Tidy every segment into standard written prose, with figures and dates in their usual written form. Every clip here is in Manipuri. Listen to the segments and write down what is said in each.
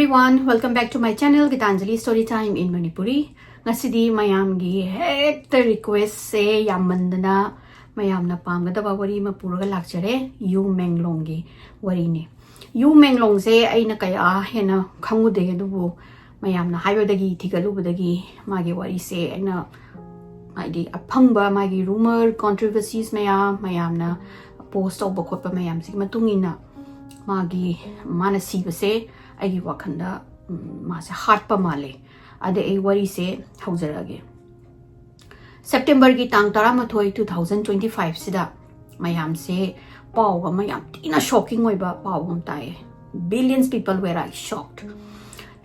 everyone, welcome back to my channel Gitanjali Storytime in Manipuri. Ngasidi mayamgi hekta request se yamandana mayamna phanggadra wari ma puraga lakjare Yu Menglong gi wari ne. Yu Menglong se aina kaya hena khangude adubu mayamna haibadagi thigalubadagi magi wari se aina magi aphangba magi rumor controversies mayamna post oba khotpa mayam sig matungina magi manasi base आई वखंदा मासे हार्ट पा माले अदे ए वरी से हौजरगे सेप्टेम्बर की तांग 2025 सिदा मयाम से पाव मयाम तीना शॉकिंग ओइबा पाव हम ताए billions people were I shocked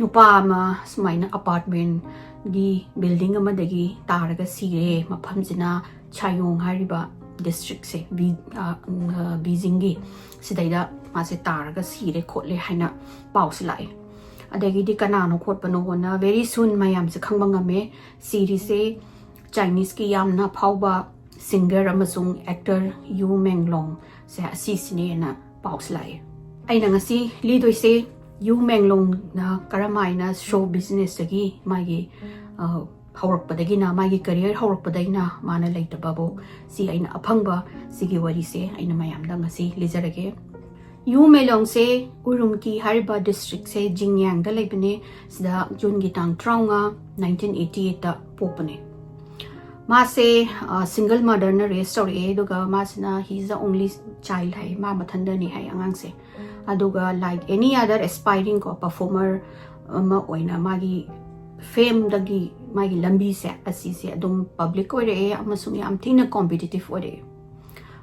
नुपा मा स्माइना अपार्टमेंट गी बिल्डिंग अमदगी तारगा सीरे मफमजिना छायोंग हारिबा डिस्ट्रिक्ट से बीजिंगी सिदाइदा मासे तारगा सीरे खोले हाइना पाउस लाए अदगी कनानो खोटपनो होना वेरी सुन मयाम से खंगबा ngame सीरीज से चाइनीज की यामना फाउबा सिंगर अमसुंग एक्टर यू मेंगलोंग से असीसने ना पाउस लाए अइना ngasi लीदोइ से यू मेंगलोंग ना करमाइना शो बिजनेस दगी मागी हौरकपदगिना मागी करियर हौरकपदगिना माना लेतबाबो सी अइना अफंगबा सिगी वरी से अइना मयामदा ngasi लिजरगे यू मेलोंग से उरुमकी हरिबा डिस्ट्रिक्ट से जिंगयांग दा लेबने सिदा जून की तांग 1988 ता पोपने मासे सिंगल मदर न रेस्ट और दुगा मासना he is the only child है मा मथंदनी है अंगांग से अदुगा लाइक एनी अदर एस्पायरिंग को परफॉर्मर म ओइना मागी फेम दगी मागी लंबी से असी से अदुम पब्लिक ओरे अमसुंग याम थिना कॉम्पिटिटिव ओरे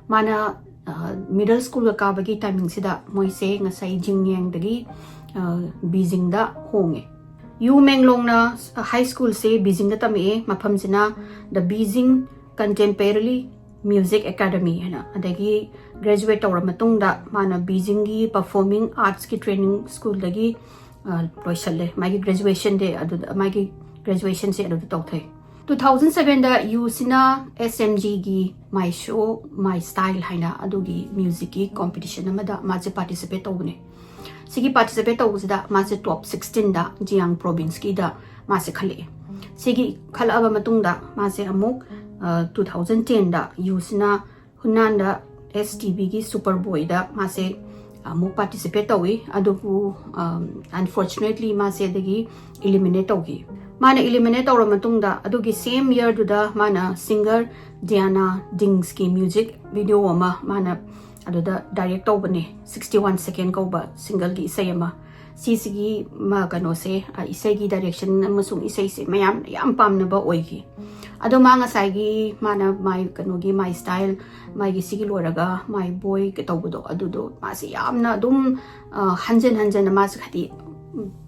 माना मिडल स्कूल काबगी टाइमिंग सिदा मोइसे ngasai jingyang dagi बीजिंग दा होंगे यू मेंगलोंग ना हाई स्कूल से बीजिंग दा तमे मफम सिना the Beijing contemporary music academy है ना अदगी ग्रेजुएट तौर मतुंग दा माना बीजिंग की परफॉर्मिंग आर्ट्स की ट्रेनिंग स्कूल दगी लोइसले मागी ग्रेजुएशन दे अदु मागी ग्रेजुएशन से अदु तौथे 2007 दा यूसिना SMG की माई शो माई स्टाइल हाइना अदुगी म्यूजिक की कॉम्पिटिशन अमदा माजे पार्टिसिपेट तौबने सिगी पार्टिसिपेट तौबसिदा माजे टॉप 16 दा जियांग प्रोविंस की दा मासे खले सिगी खलाबा मतुंगदा मासे अमुक 2010 दा यूसिना हुनान दा STB की सुपर बॉय दा मासे अमुक पार्टिसिपेट तौई अदुबु अनफॉर्चुनेटली मासे दगी एलिमिनेट तौगी माना एलिमिनेट तौर मतुंगदा अदुगी सेम ईयर दुदा माना सिंगर डियाना डिंग्स की म्यूजिक वीडियो अमा माना अदुदा डायरेक्ट तौबने 61 सेकेंड कौबा सिंगल की इसे अमा सीसीगी मा कनो से इसे की डायरेक्शन अमसुंग इसे से मयाम याम पामनबा ओइगी अदो मांगा साइगी माना माई कनोगी my style my सिगी लोरगा my boy के तौबदो अदुदो मासे यामना दुम हंजन हंजन मास खती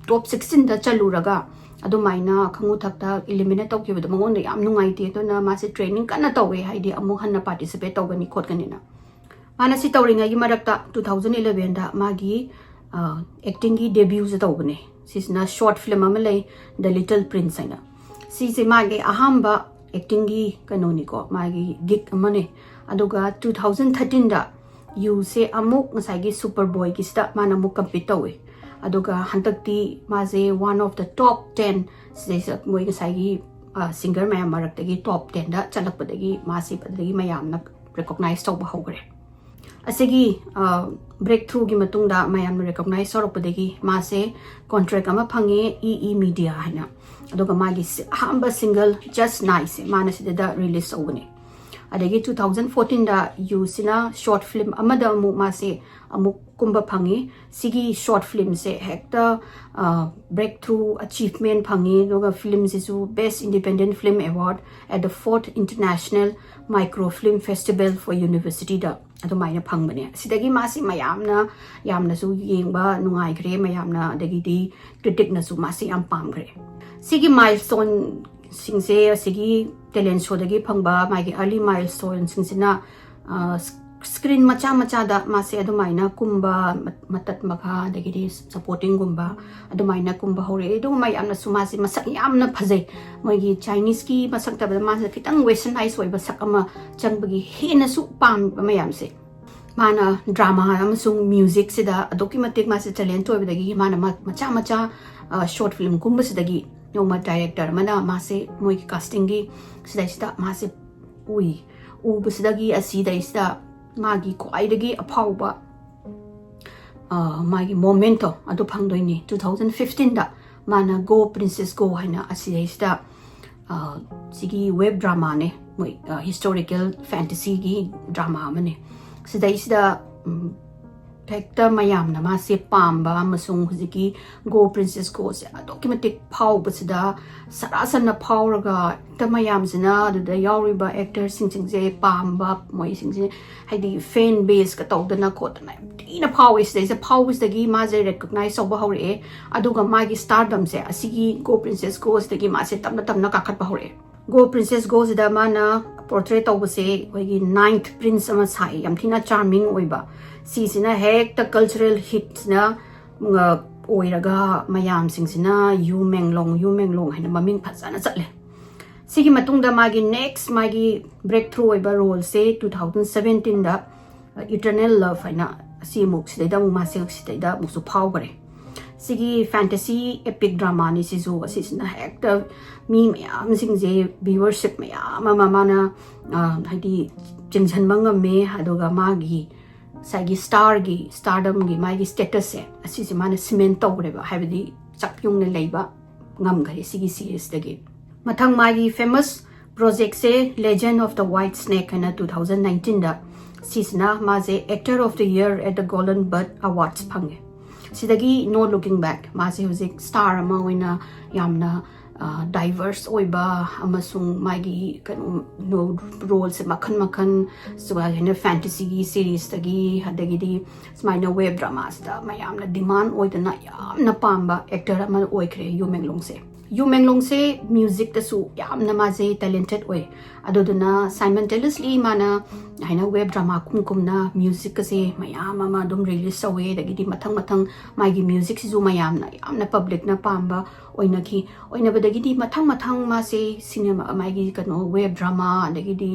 टॉप 16 दा चलुरगा अदुमाइना खंगु थक्ता एलिमिनेट तौकिबद मंगोन याम नुंगाइते तोना मासे ट्रेनिंग कन्ना तौवे हाइदि अमु हन्ना पार्टिसिपेट तौगनी खोटगनिना माना सि तौरिंगा गी मरक्ता 2011 दा मागी एक्टिंग की डेब्यू से तौबने सिसना शॉर्ट फिल्म अमा लई द लिटिल प्रिंस हैना सिसे मागे अहम्बा एक्टिंग की कनोनिको मागी गिग अमने अदुगा 2013 दा यू से अमुक ngसाइगी सुपर बॉय किस्ता माना मु कंपीट तौवे अदुगा हंतक्ति माजे वन ऑफ द टॉप 10 से मोई ngसाइगी सिंगर मयाम मरक्तगी टॉप 10 दा चलकपदगी मासे पदगी मयामना रिकॉग्नाइज तौबा होगरे असेगी ब्रेक थ्रू की मतुंगदा मयाम रिकॉग्नाइज तौरपदगी मासे कॉन्ट्रैक्ट अमा फंगे ई मीडिया हैना अदुगा मागी अहम्बा सिंगल जस्ट नाइस माना सिदा रिलीज तौबने अदगी 2014 दा यूसिना शॉर्ट फिल्म अमदा अमु मासे अमु कुंभ फंगे सिगी शॉर्ट फिल्म से हेक्टा ब्रेक थ्रू अचीवमेंट फंगे दोगा फिल्म सिसु best independent film award at the 4th international micro film festival for university दा अदुमाइना फंगबने सिदगी मासे मयामना यामनासु येंगबा नुंगाइग्रे मयामना अदगी क्रिटिक नसु मासे याम पामग्रे सिगी माइलस्टोन सिंगसे सिगी टैलेंट शो दगी फंगबा मागी अर्ली माइलस्टोन सिंगसिना स्क्रीन मचा मचा दा मासे अदुमाइना कुंबा मतत मखा दगी सपोर्टिंग गुंबा अदुमाइना कुंबा होरे दो मयामना सुमासे मसक यामना फजे मोगी चाइनीज की मसक तब मासे खितंग वेस्टर्नाइज ओइबा सक अमा चंगबगी हेनसु palm मयामसे mana drama amasung music sida adoki matik ma se talent oibadagi mana macha macha short film kumba sidagi noma director mana ma se moi casting gi sida ma se ui ubusidagi asida isda magi kwaidagi aphauba magi momento adu phangdoini 2015 da mana go princess go haina asida isda sigi web drama ne moi historical fantasy gi drama mane sida isda Actor mayamna ma se pamba amasung huziki go princess go se documentic pow basida sarasana powraga ta mayam sina da yauriba actor sing je pamba moi sing je haidi fan base ka tawdana kotana tina pow is there is a pow is the gi ma je recognize over hore aduga magi stardom se asigi go princess go se gi ma se tamna ka khat ba hore go princess go da mana portrait of se wagi 9th prince ama sai yam thina charming oiba si sina hekta cultural hits na oiraga mayam sing sina Yu Menglong haina maming phajana chatle sigi matungda magi next magi breakthrough oiba role se 2017 da eternal love haina si muk sidai da ma se sidai da musu phau gare sigi fantasy epic drama ni sizu asisna hekta mi mayam sing je viewership mayam mana haidi jingchan bangam me adoga magi sagi stardom gi magi status se asisi mana cement tawreba habidi chapyung ne leiba ngam gari sigi series dagi mathang magi famous project se legend of the white snake na 2019 da sisna maze actor of the year at the golden bird awards phange sidagi no looking back maze music star ama oina yamna diverse oiba amasung magi no role se makhan so hena fantasy series tagi hadagi di smaina web dramas da mayamna demand oidana yamna pamba actor ama oikre Yu Menglong se music ta su yamna maze talented oi adoduna simultaneously mana haina web drama kumna music se mayam ama dum release awe dagi di mathang magi music si zu mayamna yamna public na pamba oina badagi di mathang ma se cinema magi kano web drama dagi di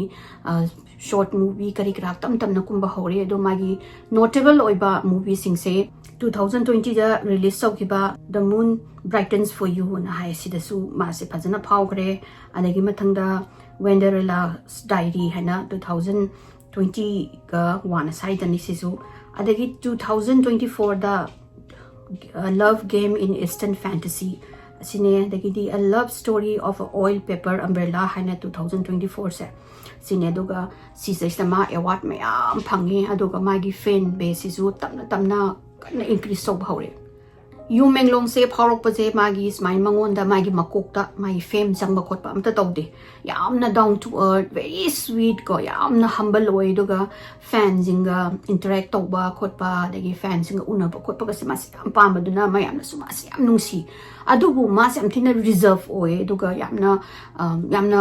short movie kari krak tam na kumba hore do magi notable oiba movie sing se 2020 da release kiba The Moon Brightens for You na hai sidasu ma se phajana phawgre adagi mathangda Wenderella's Diary haina 2020 ga wana side ni sisu adagi 2024 da Love Game in Eastern Fantasy sine dagi di A Love Story of a Oil Pepper Umbrella haina 2024 se sine duga sisama award mayam phangi aduga magi fan base sisu tamna kana increase so bhaure Yu Menglong se phawrok paje magi smile mangonda magi makokta magi fame jangba khotpa amta tawde yamna down to earth very sweet ko yamna humble oi duga fans inga interact tawba khotpa dagi fans inga unaba khotpa ka sema am pamba duna mayamna suma yam nungsi adubu ma se amthina reserve oi duga yamna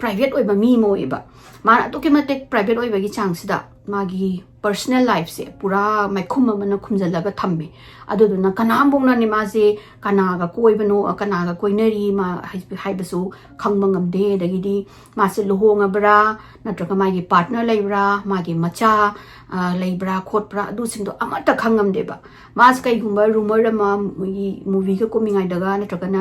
private oi ba mi mo eba ma to ke mate private oi ba gi chang sida magi personal life se pura mai khumma mana khumjalaga thamme aduduna kanambongna ni ma se kanaga koibano kanaga koinari ma haibasu khangba ngamde dagi di ma se lohonga bra natraga magi partner leibra magi macha leibra khotbra adu singdo amata khangamde ba mas kai gumba rumor ma movie ka komingai daga natraga na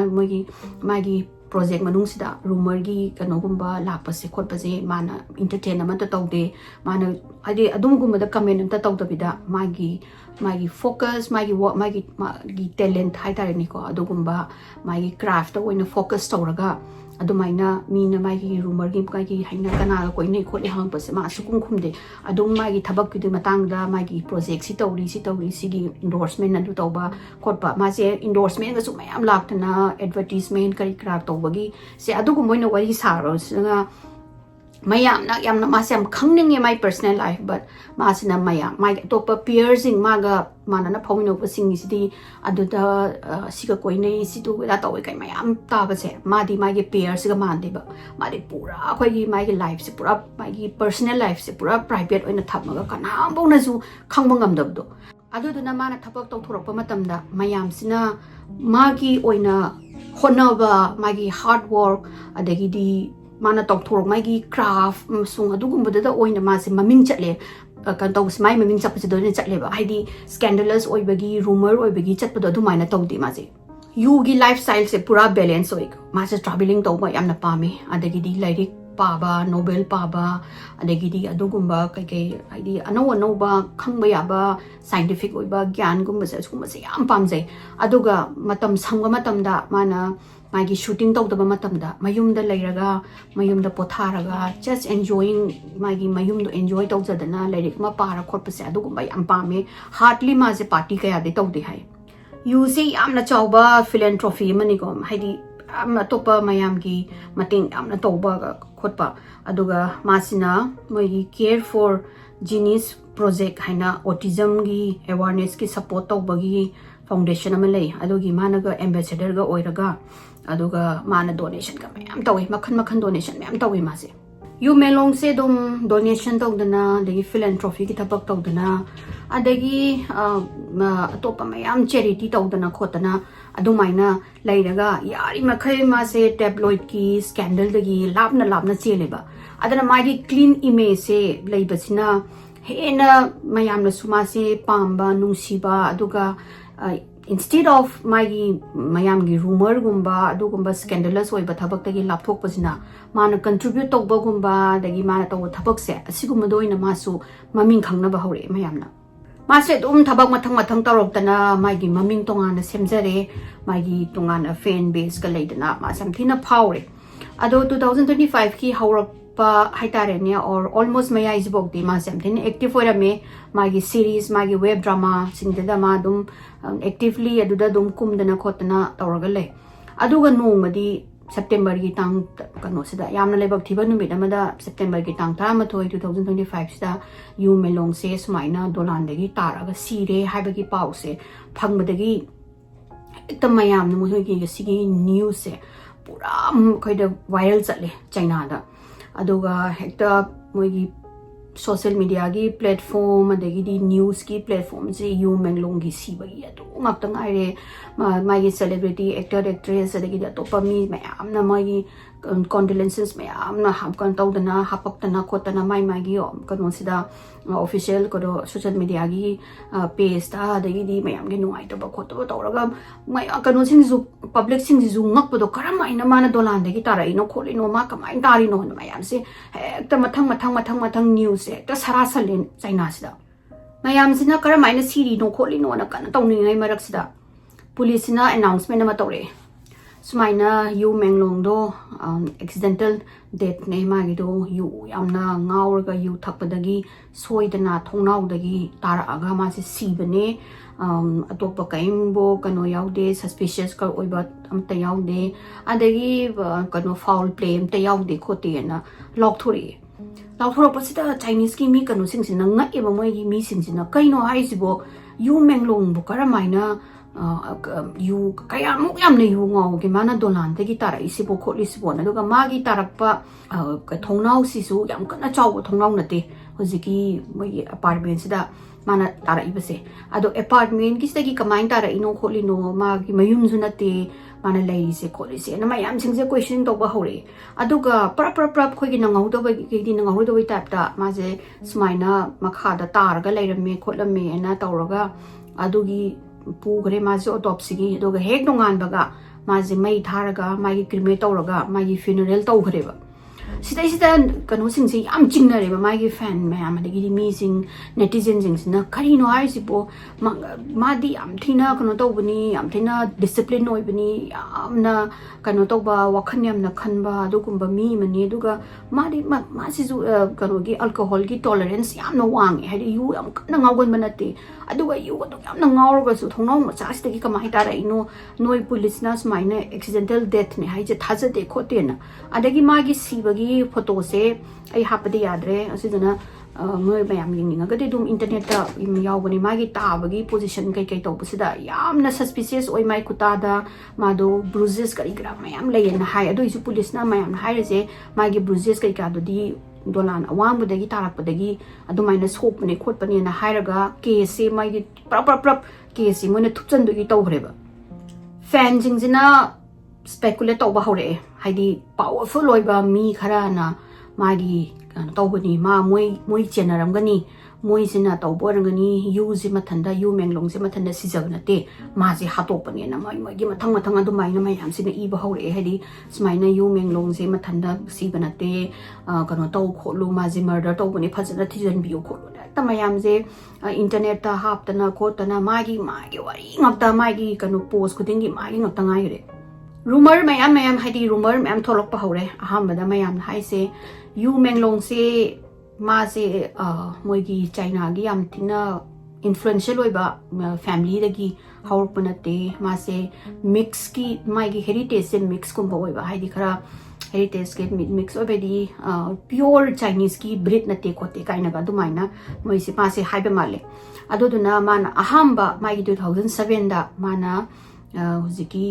magi project manung sida rumor gi kanogumba lapase khotpase mana entertain amata tawde mana adi adumgumba da comment amta tawdabida magi focus magi talent haitare ni ko adugumba magi craft oina focus tawraga adumaina mina magi rumor gi haina kana ko nei kholi hang pase ma sukum khumde adum magi thabak ki matang da magi project si tawri sigi endorsement adu tawba khotpa ma se endorsement ga su mayam laktana advertisement kari krak tawbagi se adugum moina wari saro singa mayamna yamna ma se am khangning my personal life but ma sina mayam my top peers in maga manana phawino pasing sidi aduda siga koinei sidu la tawi kai mayam ta ba se ma di my peers ga man de ba ma di pura khoi gi my life se pura my personal life se pura private oina thapmaga kana bona su khangba ngamdab do aduduna mana thapak tawthorpa matamda mayam sina magi oina honaba magi hard work adagi di mana tawthorok magi craft sung adugumba da oina ma se maming chatle kan tau smai maming chap do ne chatleba haidi scandalous oibagi rumor oibagi chatpado adumaina tawdi maje yu gi lifestyle se pura balance oik ma se traveling tawba yamna pame adagi di lairik paba novel paba adagi di adugumba kai haidi ano ba khangba yaba scientific oiba gyan gumba se yam pamjai aduga matam samga matam da mana Magi shooting tawdaba matamda mayumda leiraga mayumda potharaga just enjoying Magi mayumdo enjoy tawjadana lairik ma para khotpase adugumba yam pame hardly ma je party kaya de tawde hai you se yamna chawba philanthropy mani ko haidi amna topa mayam gi mating amna tawba khotpa aduga masina moi care for genius project haina autism gi awareness ki support tawbagi foundation ama lei adugi managa ambassador ga oiraga aduga mana donation ka mayam tawi makhan donation mayam tawi ma se yu menglong se dum donation tawdana degi philanthropy ki thabak tawdana adagi atopa mayam charity tawdana khotana adumaina leiraga yari makhai ma se tabloid ki scandal dagi lapna cheleba adana magi clean image se leibasina hena mayam na suma se pamba nungsiba aduga instead of Magi mayamgi rumor gumba adugumba scandalous oiba thabak tagi lapthok pasina mana contribute tawba gumba dagi mana taw thabak se asigumba doina masu maming khangna ba hore mayamna mase dum thabak mathang tawroktana Magi maming tongana semjare Magi tongana fan base ka leidana ma samthina phawre ado 2025 ki haurak pa haitarenia or almost maya is bok di ma samthina active ora me Magi series Magi web drama singda ma dum actively aduda dum kumdana khotana tawraga le aduga nongmadi September gi tang kano sida yamna lebak thiba numit amada September gi tang 13 2025 sida yu menglong se sumaina dolan degi taraga sire haibagi pause phangmadagi tamayam nu gi sigi news se pura khoida viral chatle China da aduga hekta moigi social media gi platform adagi di news ki platform se yu menglong gi sibagi adu ngakta ngaire magi celebrity actor actress adagi da topa mi mayam na magi condolences mayam na hamkan tawdana hapaktana khotana magi kano sida official kodo social media gi page ta adagi di mayam gi nuai to ba khoto tawraga mai kano sing ju public sing ju ngakpodo karamaina mana dolan dagi tarai no kholi no ma kamai tari no mayam se ekta mathang news ekta sarasalin China sida mayam sina karamaina siri no kholi no na kana tawni ngai marak sida police na announcement ma tawre sumaina yu menglong do accidental death ne magi do yu yamna ngaurga yu thakpadagi soidana thongnau dagi taraga ma se sibane atopa kaimbo kano yaude suspicious ka oiba amta yaude adagi kano foul play amta yaude khote na lokthori pasida Chinese ki mi kano singsina nga eba moi gi mi singsina kaino haisibo yu menglong bu karamaina yu kaya mo yamna yu ngaw gi mana dolan te gi tara isibo kholi sibo na duga magi tarakpa ka thongnau sisu yam kana chaw thongnau na te hojiki moi apartment sida mana tara ibase ado apartment ki sagi kamain tara ino kholi no magi mayum ju na te mana lai se kholi se na mayam singse question to ba hore aduga prap khoi gi na ngau do ba gi di na ngau do ba type ta ma je sumaina makha da tar ga lairame khotlame na tawraga adugi pugre ma je autopsy gi aduga hek nongan baga ma je mai tharaga magi cremate tawraga magi funeral tawgre ba sida kano singse yam jingnare ba magi fan mayam adagi di mi sing netizen sing na kari no hai sibo ma di am thina kano tawbani am thina discipline oi bani amna kano tawba wakhan yam na khanba adugumba mi mani aduga ma si ju kano gi alcohol gi tolerance yam na wang hai yu am na ngawgon manate aduga yu adu yam na ngawrga su thongnau ma cha sida gi kamai tara ino noi police na smaina accidental death ne hai je thaja de khote na adagi magi sibagi photo se ai hapadi yadre asidana moi bayam yinga gadi dum internet ta yawbani magi tabagi position kai tawbusida yamna suspicious oi mai kutada mado bruises kari gra mayam leyen hai adu isu police na mayam hai je magi bruises kai ka do di dolan awang budagi tarakpadagi adumaina sopne khotpani na hairaga case magi prap case mona thupchan do gi tawgreba fan jingina speculate tawba hore haidi powerful oiba mi khara na magi tawbani ma moi chenaramgani moisina tauborangani yuzi mathanda yu menglong se mathanda sijagnate maji hatopane na mai mai mathang adu maina mayam sina iba hore hadi smaina yu menglong se mathanda sibanate kano tau kholu maji murder tawbani phajana thijan biu kholu ta mayam je internet ta haptana khotana magi wari ngapta magi kano post kudingi magi ngapta ngai re rumor mayam hadi rumor mayam tholok pa hore ahambada mayam haise yu menglong se मासे मोगी चाइना की याम थिना इन्फ्लुएंशियल होइबा फैमिली दगी हाउरपनते मासे मिक्स की मागी हेरिटेज से मिक्स कुंबा होइबा हाइदि खरा हेरिटेज के मिक्स होबेदी प्योर चाइनीज की ब्रीड नते कोते काइनागा दुमाइना मोइसे मासे हाइबे माले अदोदुना माना अहाम्बा मागी 2007 दा माना हुजिकी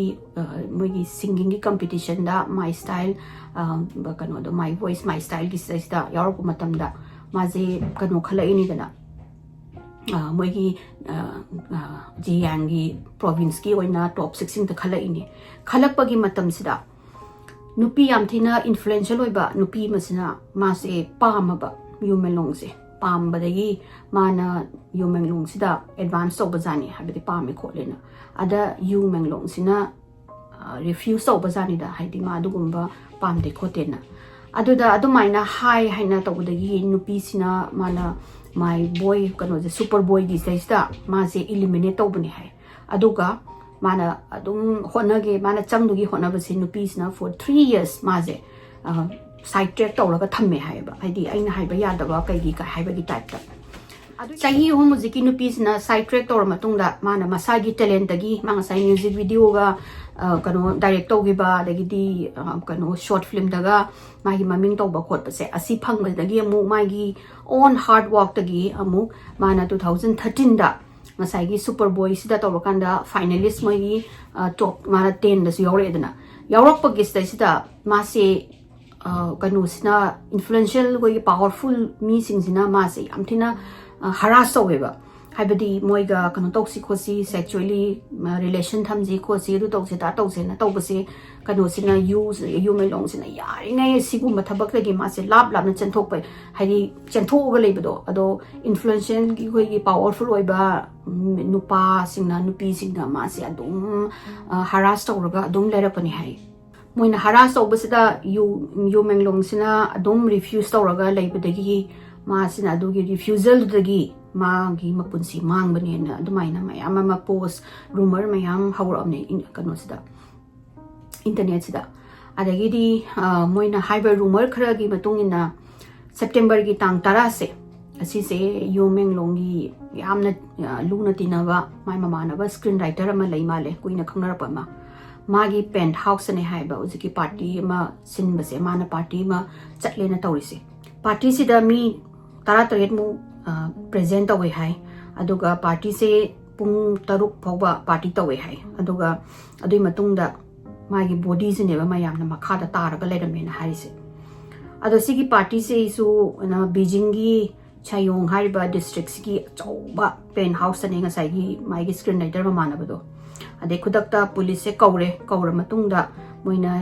मोगी सिंगिंग की कंपटीशन दा माय स्टाइल कनो दो माय वॉइस माय स्टाइल की सैसदा यारको मतमदा माजे कनो खलाइनी दना मोगी जियांगी प्रोविंस की ओइना टॉप 16 त खलाइनी खलकपगी मतमसिदा नुपी याम थिना इन्फ्लुएंशियल होइबा नुपी मसिना मासे पामबा यु मेंगलोंग से पामबदगी माना यु मेंगलोंग सिदा एडवांस तौबजानी हाबदि पामे खोलेना अदा यु मेंगलोंग सिना रिफ्यूज तौबजानी दा हाइदि मा दुगुंबा पामदे खोतेना अदुदा अदुमाइना हाई हाइना तौबदगी नुपी सिना माना माय बॉय कनो जे सुपर बॉय गी सैसदा मासे एलिमिनेट तौबनी हाय अदुगा माना अदुम होनगे माना चंगदुगी होनबसे नुपी सिना फॉर 3 इयर्स माजे साइड ट्रैक तौरगा थम्मे हायबा हाइदि आइना हाइबा यादबा कैगी का हाइबगी टाइपता चाही हम मुझकी नुपीसना साइड ट्रैक तौर मतुंगदा माना मसागी टैलेंट दगी मांगा साइ म्यूजिक वीडियो गा कनो डायरेक्ट तौगिबा दगिदी कनो शॉर्ट फिल्म दगा मागी ममिंग तौबा खोटपसे असी फंगबदगी अमु मागी ओन हार्ड वर्क दगी अमु माना 2013 दा मसागी सुपर बॉय सिदा तौरकांदा फाइनलिस्ट मोगी टॉप माना 10 दस यावरेदना यावरकपगी सिदा मासे कनोसिना इन्फ्लुएंशियल कोई पावरफुल मी सिंगसिना मासे यामथिना हरास तौवेबा हाइबदी मोइगा कनो तौसी खोसी सेक्सुअली रिलेशन थमजी खोसी अदु तौसे ता तौसे ना तौबसे कनोसिना यू मेंगलोंग सिना यारिङै सिगुम थबकदगी मासे लाप चंथोकपै हाइदि चंथोगा लेबदो अदो इन्फ्लुएंशियल की कोई पावरफुल ओइबा नुपा सिंगना नुपी सिंगना मासे अदुम हरास तौरगा अदुम लेरपनि हाइ मोइना हरास तौबसिदा यू मेंगलोंग सिना अदुम रिफ्यूज तौरगा लेबदगी मासिना अदुगी रिफ्यूजल दगी मागी मपुंसी मांगबनेना अदुमाइना मयाम मा पोस्ट रूमर मयाम हौरअमने कनो सिदा इंटरनेट सिदा अदगिदी मोइना हाइबर रूमर खरगी मतुंगिना सेप्टेम्बर की तांग 10 से असिसे यू मेंगलोंगी यामना लुना तिनाबा माय ममानबा स्क्रीन राइटर अमा लई माले कुइना खंगरपमा मागी पेंट हाउस ने हाइबा उजकी पार्टी अमा सिनबसे माना पार्टी मा चटलेना तौरिसे पार्टी सिदा मी 13 मु प्रेजेंट तवे हाय अदुगा पार्टी से पुंग 3 फौबा पार्टी तवे हाय अदुगा अदुई मतुंगदा मागी बॉडी से नेबा मायामना मखादा तारगा लेरमेना हारिसे अदो सिगी पार्टी से इसु ना बीजिंग की छायोंग हारिबा डिस्ट्रिक्ट की चौबा पेन हाउस ने ngasai मागी स्क्रीन राइटर मानबदो अदे खुदक्ता पुलिस से कौर मतुंगदा मोइना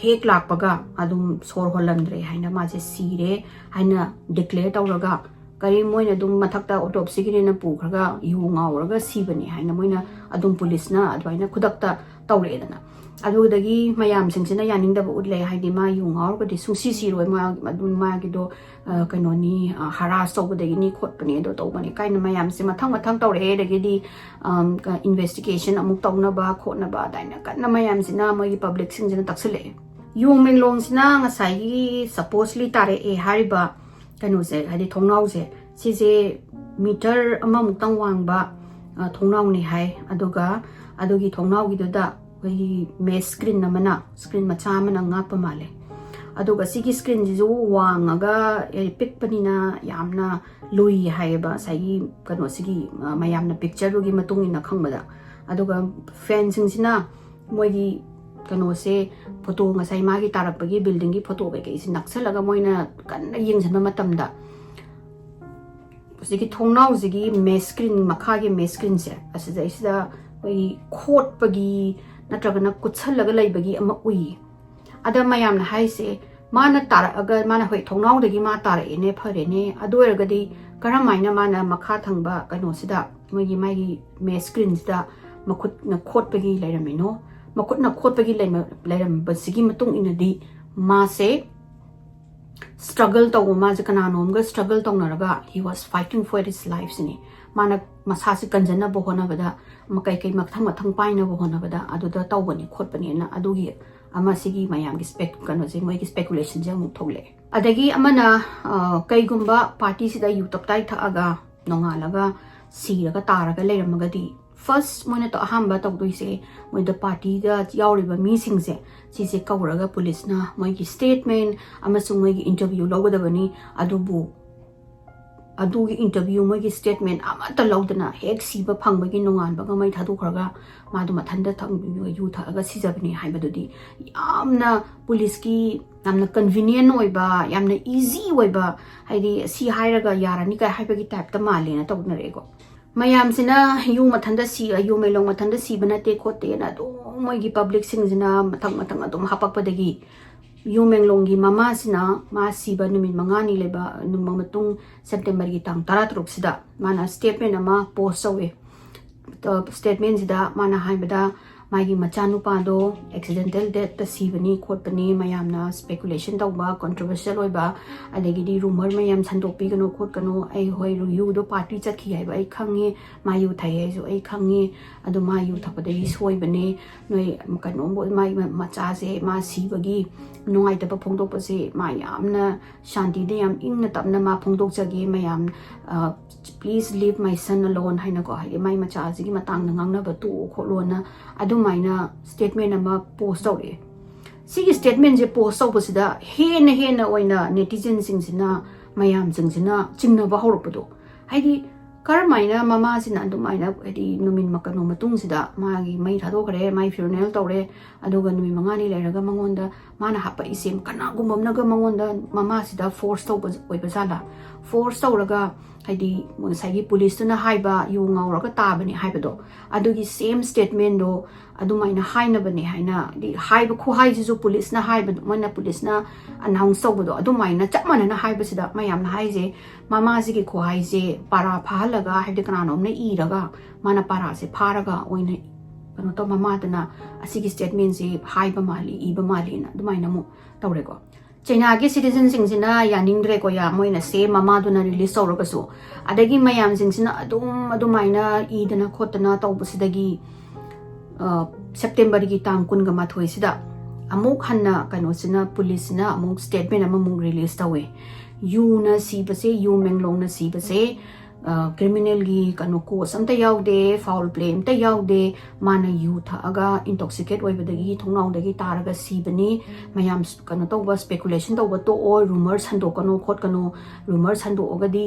हेक लाकपगा अदुम सोर होलमद्रे हाइना माजे सीरे हाइना डिक्लेयर तौरगा करी मोइना दुम मथक्ता ऑटोप्सी गिने न पुखरगा यु ngaurगा सीबनी हाइना मोइना अदुम पुलिसना अदवाइना खुदक्ता तौरेदना अदुदगी मयाम सिंगसिना यानिंगदब उदले हाइदि मा यु ngaurगा सुसी सिरोय मा अदुम मागिदो कनोनी हरास तौबदगी नि खोटपनी दो तौबनी काइन मयाम से मथंग तौरे दगिदी इन्वेस्टिगेशन अमुक तौनबा खोटनबा दाइना कन्न मयाम सिना मोगी पब्लिक सिंगसिना तक्सले यु मेंगलोंग सिना ngasai सपोजली तारे ए हारिबा कनो से हाइदि थोंनाव से सिजे मीटर अमा मुक्तंग वांगबा थोंनाव ने हाय अदुगा अदुगी थोंनाव गिदुदा कोई मे स्क्रीन नमना स्क्रीन मचा मना ngapa male अदुगा सिगी स्क्रीन जिजु वांगागा पिकपनिना यामना लुई हायबा साई कनो सिगी मयामना पिक्चर रुगी मतुंगिना खंगबदा अदुगा फैंसिंग सिना मोगी कनो से फोटो ngasai मागी तारकपगी बिल्डिंग की फोटो बेके इस नक्सलगा मोइना कन्न यिंगजनबा मतमदा सिगी थोंनाव सिगी मे स्क्रीन मखागे मे स्क्रीन से असदा कोई खोटपगी नत्रगना कुछलगा लैबगी अमा उई अदा मयाम ना हाइसे माना तारा अगर माना होय थोंनाव दगी मा तारा एने फरेने अदोरगदी ꯀꯔꯝꯃꯥꯏꯅ ꯃꯥꯅ ꯃꯈꯥ ꯊꯪꯕ ꯀꯩꯅꯣꯁꯤꯗ ꯃꯣꯏꯒꯤ ꯃꯥꯒꯤ ꯃꯦꯁ ꯁ꯭ꯀ꯭ꯔꯤꯟꯁꯤꯗ ꯃꯈꯨꯠꯅ ꯈꯣꯠꯄꯒꯤ ꯂꯩꯔꯝꯃꯤꯅꯣ ꯃꯈꯨꯠꯅ ꯈꯣꯠꯄꯒꯤ ꯂꯩꯔꯝꯕꯁꯤꯒꯤ ꯃꯇꯨꯡ ꯏꯟꯅꯗꯤ ꯃꯥꯁꯦ struggle tꯧꯕ ꯃꯥꯁꯦ ꯀꯅꯥꯅꯣꯝꯒ struggle ꯇꯧꯅꯔꯒ he was fighting for his life ꯁꯤꯅꯤ ꯃꯥꯅ ꯃꯁꯥꯁꯤ ꯀꯟꯖꯅꯕ ꯍꯣꯠꯅꯕꯗ ꯀꯩ ꯃꯊꯪ ꯄꯥꯏꯅꯕ ꯍꯣꯠꯅꯕꯗ ꯑꯗꯨꯗ ꯇꯧꯕꯅꯤ ꯈꯣꯠꯄꯅꯤꯅ ꯑꯗꯨꯒꯤ ꯑꯃ ꯁꯤꯒꯤ ꯃꯌꯥꯝꯒꯤ ꯀꯩꯅꯣꯁꯦ ꯃꯣꯏꯒꯤ ꯁ꯭ꯄꯦꯀꯨꯂꯦꯁꯟꯁꯦ ꯑꯃꯨꯛ ꯊꯣꯛꯂꯛꯑꯦ ꯑꯗꯒꯤ ꯑꯃꯅ ꯀꯩꯒꯨꯝꯕ ꯄꯥꯔꯇꯤꯁꯤꯗ ꯌꯨ ꯇꯞꯇꯥꯏ ꯊꯛꯑꯒ ꯅꯣꯡꯉꯥꯜꯂꯒ ꯁꯤꯔꯒ ꯇꯥꯔꯒ ꯂꯩꯔꯝꯃꯒꯗꯤ ꯐꯥꯔꯁ ꯃꯣꯏꯅ ꯑꯍꯥꯟꯕ ꯇꯧꯗꯣꯏꯁꯦ ꯃꯣꯏꯗ ꯄꯥꯔꯇꯤꯗ ꯌꯥꯎꯔꯤꯕ ꯃꯤꯁꯤꯡꯁꯦ ꯁꯤꯁꯦ ꯀꯧꯔꯒ ꯄꯨꯂꯤꯁꯅ ꯃꯣꯏꯒꯤ ꯁ꯭ꯇꯦꯠꯃꯦꯟ ꯑꯃꯁꯨꯡ ꯃꯣꯏꯒꯤ ꯏꯟꯇꯔꯚ꯭ꯌꯨ ꯂꯧꯒꯗꯕꯅꯤ ꯑꯗꯨꯕꯨ ꯑꯗꯨꯒꯤ ꯏꯟꯇꯔꯚ꯭ꯌꯨ ꯃꯣꯏꯒꯤ ꯁ꯭ꯇꯦꯠꯃꯦꯟ ꯑꯃꯠꯇ ꯂꯧꯗꯅ ꯍꯦꯛ ꯁꯤꯕ ꯐꯪꯕꯒꯤ ꯅꯣꯡꯉꯥꯟꯕꯒ ꯃꯩ ꯊꯥꯗꯣꯛꯈ꯭ꯔꯒ ꯃꯥꯗꯣ ꯃꯊꯟꯇ ꯌꯨ ꯊꯛꯑꯒ ꯁꯤꯖꯕꯅꯤ ꯍꯥꯏꯕꯗꯨꯗꯤ ꯌꯥꯝꯅ ꯄꯨꯂꯤꯁꯀꯤ ꯌꯥꯝꯅ ꯀꯟꯚꯤꯅꯤꯌꯟ ꯑꯣꯏꯕ ꯌꯥꯝꯅ ꯏꯖꯤ ꯑꯣꯏꯕ ꯍꯥꯏꯗꯤ ꯁꯤ ꯍꯥꯏꯔꯒ ꯌꯥꯔꯅꯤ ꯀꯥꯏ ꯍꯥꯏꯕꯒꯤ ꯇꯥꯏꯞꯇ ꯃꯥꯜꯂꯦꯅ ꯇꯧꯅꯔꯦꯀꯣ ꯃꯌꯥꯝꯁꯤꯅ ꯌꯨ ꯃꯊꯟꯇ ꯌꯨ ꯃꯦꯂꯣꯡ ꯃꯊꯟꯇ ꯁꯤꯕ ꯅꯠꯇꯦ ꯈꯣꯠꯇꯦꯅ ꯑꯗꯨꯝ ꯃꯣꯏꯒꯤ ꯄꯕ꯭ꯂꯤꯛꯁꯤꯡꯁꯤꯅ ꯃꯊꯪ ꯑꯗꯨꯝ ꯍꯥꯄꯛꯄꯗꯒꯤ ꯌꯨ ꯃꯦꯡꯂꯣꯡꯒꯤ ꯃꯃꯥꯁꯤꯅ ꯃꯥ ꯁꯤꯕ ꯅꯨꯃꯤꯠ 5ꯅꯤ ꯂꯩꯕ ꯃꯇꯨꯡ ꯁꯦꯞꯇꯦꯝꯕꯔꯒꯤ ꯇꯥꯡ 13ꯁꯤꯗ ꯃꯥꯅ ꯁ꯭ꯇꯦꯠꯃꯦꯟ ꯑꯃ ꯄꯣꯁ ꯇꯧꯋꯦ ꯁ꯭ꯇꯦꯠꯃꯦꯟꯁꯤꯗ ꯃꯥꯅ ꯍꯥꯏꯕꯗ ꯃꯥꯒꯤ ꯃꯆꯥꯅꯨꯄꯥꯗꯣ ꯑꯦꯛꯁꯤꯗꯦꯟꯇꯦꯜ ꯗꯦꯠꯇ ꯁꯤꯕꯅꯤ ꯈꯣꯠꯄꯅꯤ ꯃꯌꯥꯝꯅ ꯁ꯭ꯄꯦꯀꯨꯂꯦꯁꯟ ꯇꯧꯕ ꯀꯣꯟꯇ꯭ꯔꯣꯚꯔꯁꯤꯌꯦꯜ ꯑꯣꯏꯕ ꯑꯗꯒꯤꯗꯤ ꯔꯨꯃꯔ ꯃꯌꯥꯝ ꯁꯟꯗꯣꯛꯄꯤꯒꯅꯨ ꯈꯣꯠꯀꯅꯨ ꯑꯩ ꯍꯣꯏ ꯌꯨꯗꯣ ꯄꯥꯔꯇꯤ ꯆꯠꯈꯤ ꯍꯥꯏꯕ ꯑꯩ ꯈꯪꯉꯦ ꯃꯥ ꯌꯨ ꯊꯛꯑꯦ ꯍꯥꯏꯁꯨ ꯑꯩ ꯈꯪꯉꯦ ꯑꯗꯣ ꯃꯥ ꯌꯨ ꯊꯛꯄꯗꯒꯤ ꯁꯣꯏꯕꯅꯦ ꯅꯣꯏ ꯀꯩꯅꯣꯝ ꯃꯥꯒꯤ ꯃꯆꯥꯁꯦ ꯃꯥ ꯁꯤꯕꯒꯤ ꯅꯨꯡꯉꯥꯏꯇꯕ ꯐꯣꯡꯗꯣꯛꯄꯁꯦ ꯃꯥ ꯌꯥꯝꯅ ꯁꯥꯟꯇꯤꯗ ꯌꯥꯝ ꯏꯪꯅ ꯇꯞꯅ ꯃꯥ ꯐꯣꯡꯗꯣꯛꯆꯒꯦ ꯃꯌꯥꯝ ꯄ꯭ꯂꯤꯖ ꯂꯤꯚ ꯃꯥꯏ ꯁꯟ ꯑꯂꯣꯟ ꯍꯥꯏꯅꯀꯣ ꯍꯥꯏꯗꯤ ꯃꯥꯏ ꯃꯆꯥꯁꯤꯒꯤ ꯃꯇꯥꯡꯗ ꯉꯥꯡꯅꯕ ꯇꯣꯛꯑꯣ ꯈꯣꯠꯂꯣꯅ ꯑꯗꯨꯃꯥꯏꯅ ꯁ꯭ꯇꯦꯠꯃꯦꯟ ꯑꯃ ꯄꯣꯁ ꯇꯧꯔꯛꯑꯦ ꯁꯤꯒꯤ ꯁ꯭ꯇꯦꯠꯃꯦꯟꯁꯦ ꯄꯣꯁ ꯇꯧꯕꯁꯤꯗ ꯍꯦꯟꯅ ꯑꯣꯏꯅ ꯅꯦꯇꯤꯖꯟꯁꯤꯡꯁꯤꯅ ꯃꯌꯥꯝꯁꯤꯡꯁꯤꯅ ꯆꯤꯡꯅꯕ ꯍꯧꯔꯛꯄꯗꯣ ꯍꯥꯏꯗꯤ ꯀꯔꯝꯃꯥꯏꯅ ꯃꯃꯥꯁꯤꯅ ꯑꯗꯨꯃꯥꯏꯅ ꯍꯥꯏꯗꯤ ꯅꯨꯃꯤꯠ ꯀꯩꯅꯣ ꯃꯇꯨꯡꯁꯤꯗ ꯃꯥꯒꯤ ꯃꯩ ꯊꯥꯗꯣꯛꯈ꯭ꯔꯦ ꯃꯥꯒꯤ ꯐ꯭ꯌꯨꯅꯦꯜ ꯇꯧꯔꯦ ꯑꯗꯨꯒ ꯅꯨꯃꯤꯠ 5ꯅꯤ ꯂꯩꯔꯒ ꯃꯉꯣꯟꯗ ꯃꯥꯅ ꯍꯥꯞꯄꯛꯏꯁꯦ ꯀꯅꯥꯒꯨꯝꯕ ꯑꯃꯅꯒ ꯃꯉꯣꯟꯗ ꯃꯃꯥꯁꯤꯗ ꯐꯣꯔꯁ ꯇꯧꯕ ꯑꯣꯏꯕ ꯖꯥꯠꯂꯥ ꯐꯣꯔꯁ ꯇꯧꯔꯒ ꯍꯥꯏꯗꯤ ꯉꯁꯥꯏꯒꯤ ꯄꯨꯂꯤꯁꯇꯨꯅ ꯍꯥꯏꯕ ꯌꯨ ꯉꯥꯎꯔꯒ ꯇꯥꯕꯅꯤ ꯍꯥꯏꯕꯗꯣ ꯑꯗꯨꯒꯤ ꯁꯦꯝ ꯁ꯭ꯇꯦꯠꯃꯦꯟꯗꯣ ꯑꯗꯨꯃꯥꯏꯅ ꯍꯥꯏꯅꯕꯅꯦ ꯍꯥꯏꯅ ꯍꯥꯏꯕ ꯈꯨꯍꯥꯏꯁꯤꯁꯨ ꯄꯨꯂꯤꯁꯅ ꯍꯥꯏꯕꯗꯣ ꯃꯣꯏꯅ ꯄꯨꯂꯤꯁꯅ ꯑꯅꯥꯎꯟꯁ ꯇꯧꯕꯗꯣ ꯑꯗꯨꯃꯥꯏꯅ ꯆꯞ ꯃꯥꯟꯅꯅ ꯍꯥꯏꯕꯁꯤꯗ ꯃꯌꯥꯝꯅ ꯍꯥꯏꯁꯦ ꯃꯃꯥꯁꯤꯒꯤ ꯈꯨꯍꯥꯏꯁꯦ ꯄꯥꯔꯥ ꯐꯥꯍꯜꯂꯒ ꯍꯥꯏꯕꯗꯤ ꯀꯅꯥꯅꯣꯝꯅ ꯏꯔꯒ ꯃꯥꯅ ꯄꯥꯔꯥꯁꯦ ꯐꯥꯔꯒ ꯑꯣꯏꯅ ꯀꯩꯅꯣ ꯇꯧ ꯃꯃꯥꯗꯨꯅ ꯑꯁꯤꯒꯤ ꯁ꯭ꯇꯦꯠꯃꯦꯟꯁꯦ ꯍꯥꯏꯕ ꯃꯥꯜꯂꯤ ꯏꯕ ꯃꯥꯜꯂꯤꯅ ꯑꯗꯨꯃꯥꯏꯅ ꯑꯃꯨꯛ ꯇꯧꯔꯦꯀꯣ ꯆꯩꯅꯥꯒꯤ ꯁꯤꯇꯤꯖꯟꯁꯤꯡꯁꯤꯅ ꯌꯥꯅꯤꯡꯗ꯭ꯔꯦꯀꯣ ꯃꯣꯏꯅ ꯁꯦ ꯃꯃꯥꯗꯨꯅ ꯔꯤꯂꯤꯁ ꯇꯧꯔꯒꯁꯨ ꯑꯗꯒꯤ ꯃꯌꯥꯝꯁꯤꯡꯁꯤꯅ ꯑꯗꯨꯃꯥꯏꯅ ꯏꯗꯅ ꯈꯣꯠꯇꯅ ꯇꯧꯕꯁꯤꯗꯒꯤ ꯁꯦꯞꯇꯦꯝꯕꯔꯒꯤ ꯇꯥꯡ 21ꯁꯤꯗ ꯑꯃꯨꯛ ꯍꯟꯅ ꯀꯩꯅꯣꯁꯤꯅ ꯄꯨꯂꯤꯁꯁꯤꯅ ꯑꯃꯨꯛ ꯁ꯭ꯇꯦꯠꯃꯦꯟ ꯑꯃꯃꯨꯛ ꯔꯤꯂꯤꯁ ꯇꯧꯋꯦ ꯌꯨꯅ ꯁꯤꯕꯁꯦ ꯌꯨ ꯃꯦꯡꯂꯣꯡꯅ ꯁꯤꯕꯁꯦ ꯀ꯭ꯔꯤꯃꯤꯅꯦꯜꯒꯤ ꯀꯩꯅꯣ ꯀꯣꯁ ꯑꯝꯇ ꯌꯥꯎꯗꯦ ꯐꯥꯎꯜ ꯄ꯭ꯂꯦ ꯑꯝꯇ ꯌꯥꯎꯗꯦ ꯃꯥꯅ ꯌꯨ ꯊꯛꯑꯒ ꯏꯟꯇꯣꯛꯁꯤꯀꯦꯠ ꯑꯣꯏꯕꯗꯒꯤ ꯊꯣꯡꯅꯥꯎꯗꯒꯤ ꯇꯥꯔꯒ ꯁꯤꯕꯅꯤ ꯃꯌꯥꯝ ꯀꯩꯅꯣ ꯇꯧꯕ ꯁ꯭ꯄꯦꯀꯨꯂꯦꯁꯟ ꯇꯧꯕ ꯇꯣꯛꯑꯣ ꯔꯨꯃꯔ ꯁꯟꯗꯣꯛꯀꯅꯨ ꯈꯣꯠꯀꯅꯨ ꯔꯨꯃꯔ ꯁꯟꯗꯣꯛꯑꯒꯗꯤ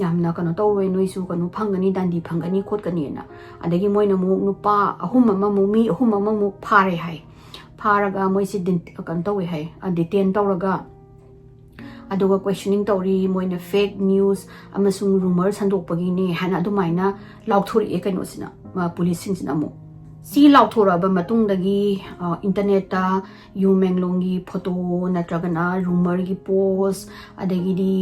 ꯌꯥꯝꯅ ꯀꯩꯅꯣ ꯇꯧꯔꯣꯏ ꯅꯣꯏꯁꯨ ꯀꯩꯅꯣ ꯐꯪꯒꯅꯤ ꯗꯥꯟꯗꯤ ꯐꯪꯒꯅꯤ ꯈꯣꯠꯀꯅꯤꯅ ꯑꯗꯒꯤ ꯃꯣꯏꯅ ꯑꯃꯨꯛ ꯅꯨꯄꯥ 3 ꯑꯃꯃꯨꯛ ꯃꯤ 3 ꯑꯃꯃꯨꯛ ꯐꯥꯔꯦ ꯍꯥꯏ ꯐꯥꯔꯒ ꯃꯣꯏꯁꯤ ꯀꯩꯅꯣ ꯇꯧꯋꯦ ꯍꯥꯏ ꯗꯤꯇꯦꯟ ꯇꯧꯔꯒ ꯑꯗꯨꯒ ꯀ꯭ꯋꯦꯁꯟꯅꯤꯡ ꯇꯧꯔꯤ ꯃꯣꯏꯅ ꯐꯦꯛ ꯅ꯭ꯌꯨꯁ ꯑꯃꯁꯨꯡ ꯔꯨꯃꯔ ꯁꯟꯗꯣꯛꯄꯒꯤꯅꯦ ꯍꯥꯏꯅ ꯑꯗꯨꯃꯥꯏꯅ ꯂꯥꯎꯊꯣꯔꯛꯑꯦ ꯀꯩꯅꯣꯁꯤꯅ ꯄꯨꯂꯤꯁꯁꯤꯡꯁꯤꯅ ꯑꯃꯨꯛ ꯁꯤ ꯂꯥꯎꯊꯣꯔꯛꯑꯕ ꯃꯇꯨꯡꯗꯒꯤ ꯏꯟꯇꯔꯅꯦꯠꯇ ꯌꯨ ꯃꯦꯡꯂꯣꯡꯒꯤ ꯐꯣꯇꯣ ꯅꯠꯇ꯭ꯔꯒꯅ ꯔꯨꯃꯔꯒꯤ ꯄꯣꯁ ꯑꯗꯒꯤꯗꯤ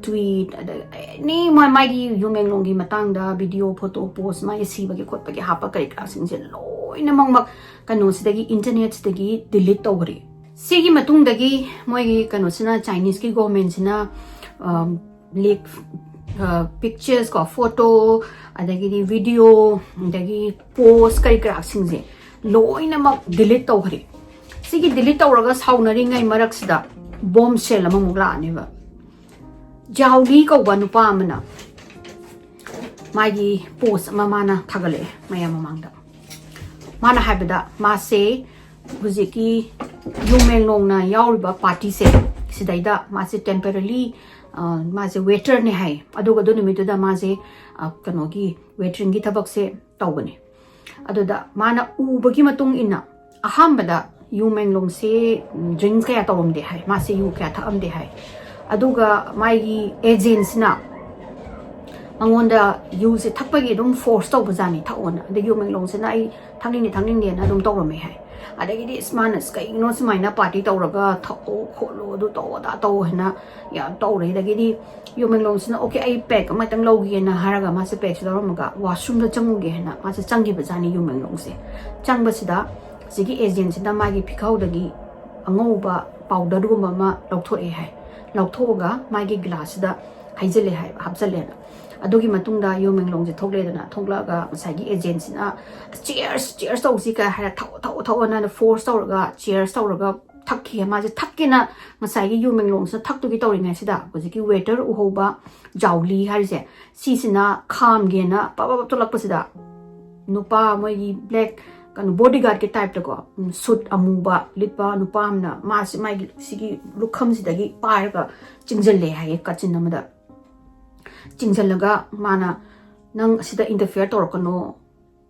ꯇ꯭ꯋꯤꯠ ꯑꯦꯅꯤ ꯃꯥꯒꯤ ꯌꯨ ꯃꯦꯡꯂꯣꯡꯒꯤ ꯃꯇꯥꯡꯗ ꯚꯤꯗꯤꯑꯣ ꯐꯣꯇꯣ ꯄꯣꯁ ꯃꯥꯒꯤ ꯁꯤꯕꯒꯤ ꯈꯣꯠꯄꯒꯤ ꯍꯥꯞꯄ ꯀꯔꯤ ꯀꯔꯥꯁꯤꯡꯁꯦ ꯂꯣꯏꯅꯃꯛ ꯀꯩꯅꯣꯁꯤꯗꯒꯤ ꯏꯟꯇꯔꯅꯦꯠꯁꯤꯗꯒꯤ ꯗꯤꯂꯤꯠ ꯇꯧꯈ꯭ꯔꯦ ꯁꯤꯒꯤ ꯃꯇꯨꯡꯗꯒꯤ ꯃꯣꯏꯒꯤ ꯀꯩꯅꯣꯁꯤꯅ ꯆꯥꯏꯅꯤꯁꯀꯤ ꯒꯣꯔꯃꯦꯟꯁꯤꯅ ꯂꯤꯛ ꯄꯤꯛꯆꯔꯁ ꯀꯣ ꯐꯣꯇꯣ ꯑꯗꯒꯤꯗꯤ ꯚꯤꯗꯤꯑꯣ ꯑꯗꯒꯤ ꯄꯣꯁ ꯀꯔꯤ ꯀꯔꯥꯁꯤꯡꯁꯦ ꯂꯣꯏꯅꯃꯛ ꯗꯤꯂꯤꯠ ꯇꯧꯈ꯭ꯔꯦ ꯁꯤꯒꯤ ꯗꯤꯂꯤꯠ ꯇꯧꯔꯒ ꯁꯥꯎꯅꯔꯤꯉꯩ ꯃꯔꯛꯁꯤꯗ ꯕꯣꯝ ꯁꯦꯜ ꯑꯃꯃꯨꯛ ꯂꯥꯛꯑꯅꯦꯕ ꯖꯥꯎꯂꯤ ꯀꯧꯕ ꯅꯨꯄꯥ ꯑꯃꯅ ꯃꯥꯒꯤ ꯄꯣꯁ ꯑꯃ ꯃꯥꯅ ꯊꯥꯒꯠꯂꯛꯑꯦ ꯃꯌꯥꯝ ꯃꯃꯥꯡꯗ ꯃꯥꯅ ꯍꯥꯏꯕꯗ ꯃꯥꯁꯦ ꯍꯧꯖꯤꯛꯀꯤ ꯌꯨ ꯃꯦꯡꯂꯣꯡꯅ ꯌꯥꯎꯔꯤꯕ ꯄꯥꯔꯇꯤꯁꯦ ꯁꯤꯗꯩꯗ ꯃꯥꯁꯦ ꯇꯦꯝꯄꯔꯔꯤ माजे वेटर ने है अदुगा दु निमितुदा माजे कनोगी वेटरिंग की थबक से तौबने अदुदा माना उबगी मतुंग इना अहमबदा यू मेंगलोंग से ड्रिंक्स कया तौरमदे है मासे यू कया थअमदे है अदुगा मागी एजेंट्स ना मंगोंदा यू से थकपगी दुम फोर्स तौबजानी थओना अदे यू मेंगलोंग से ना आई थंगनिंग ने ना दुम तौरमे है adagidi smanas kai no smaina party tawraga tho kholo du to da to hena ya tawre dagidi Yu Menglong sina okay ai pack ma tang logi na haraga ma se pack sida maga washroom da changuge hena ma se changi bazani Yu Menglong se changba sida sigi agent sida magi phikau dagi angouba powder gumba ma lokthore hai lokhoga magi glass da haijele hai hapjale na adugi matungda Yu Menglong je thokle dana thoklaga masagi agent sina cheers tawsi ka hara thaw na force tawraga cheers tawraga thakki ma je thakkina masagi Yu Menglong sa thaktu gi tawri ngai sida hojiki waiter uhoba jawli hari je si sina kham ge na pa to lakpa sida nupa moi black kan bodyguard ke type ko suit amuba lipa nupa amna ma si mai sigi lukham sidagi pair ka chingjalle hai kachin namada chingjallaga mana nang sida interfere torkano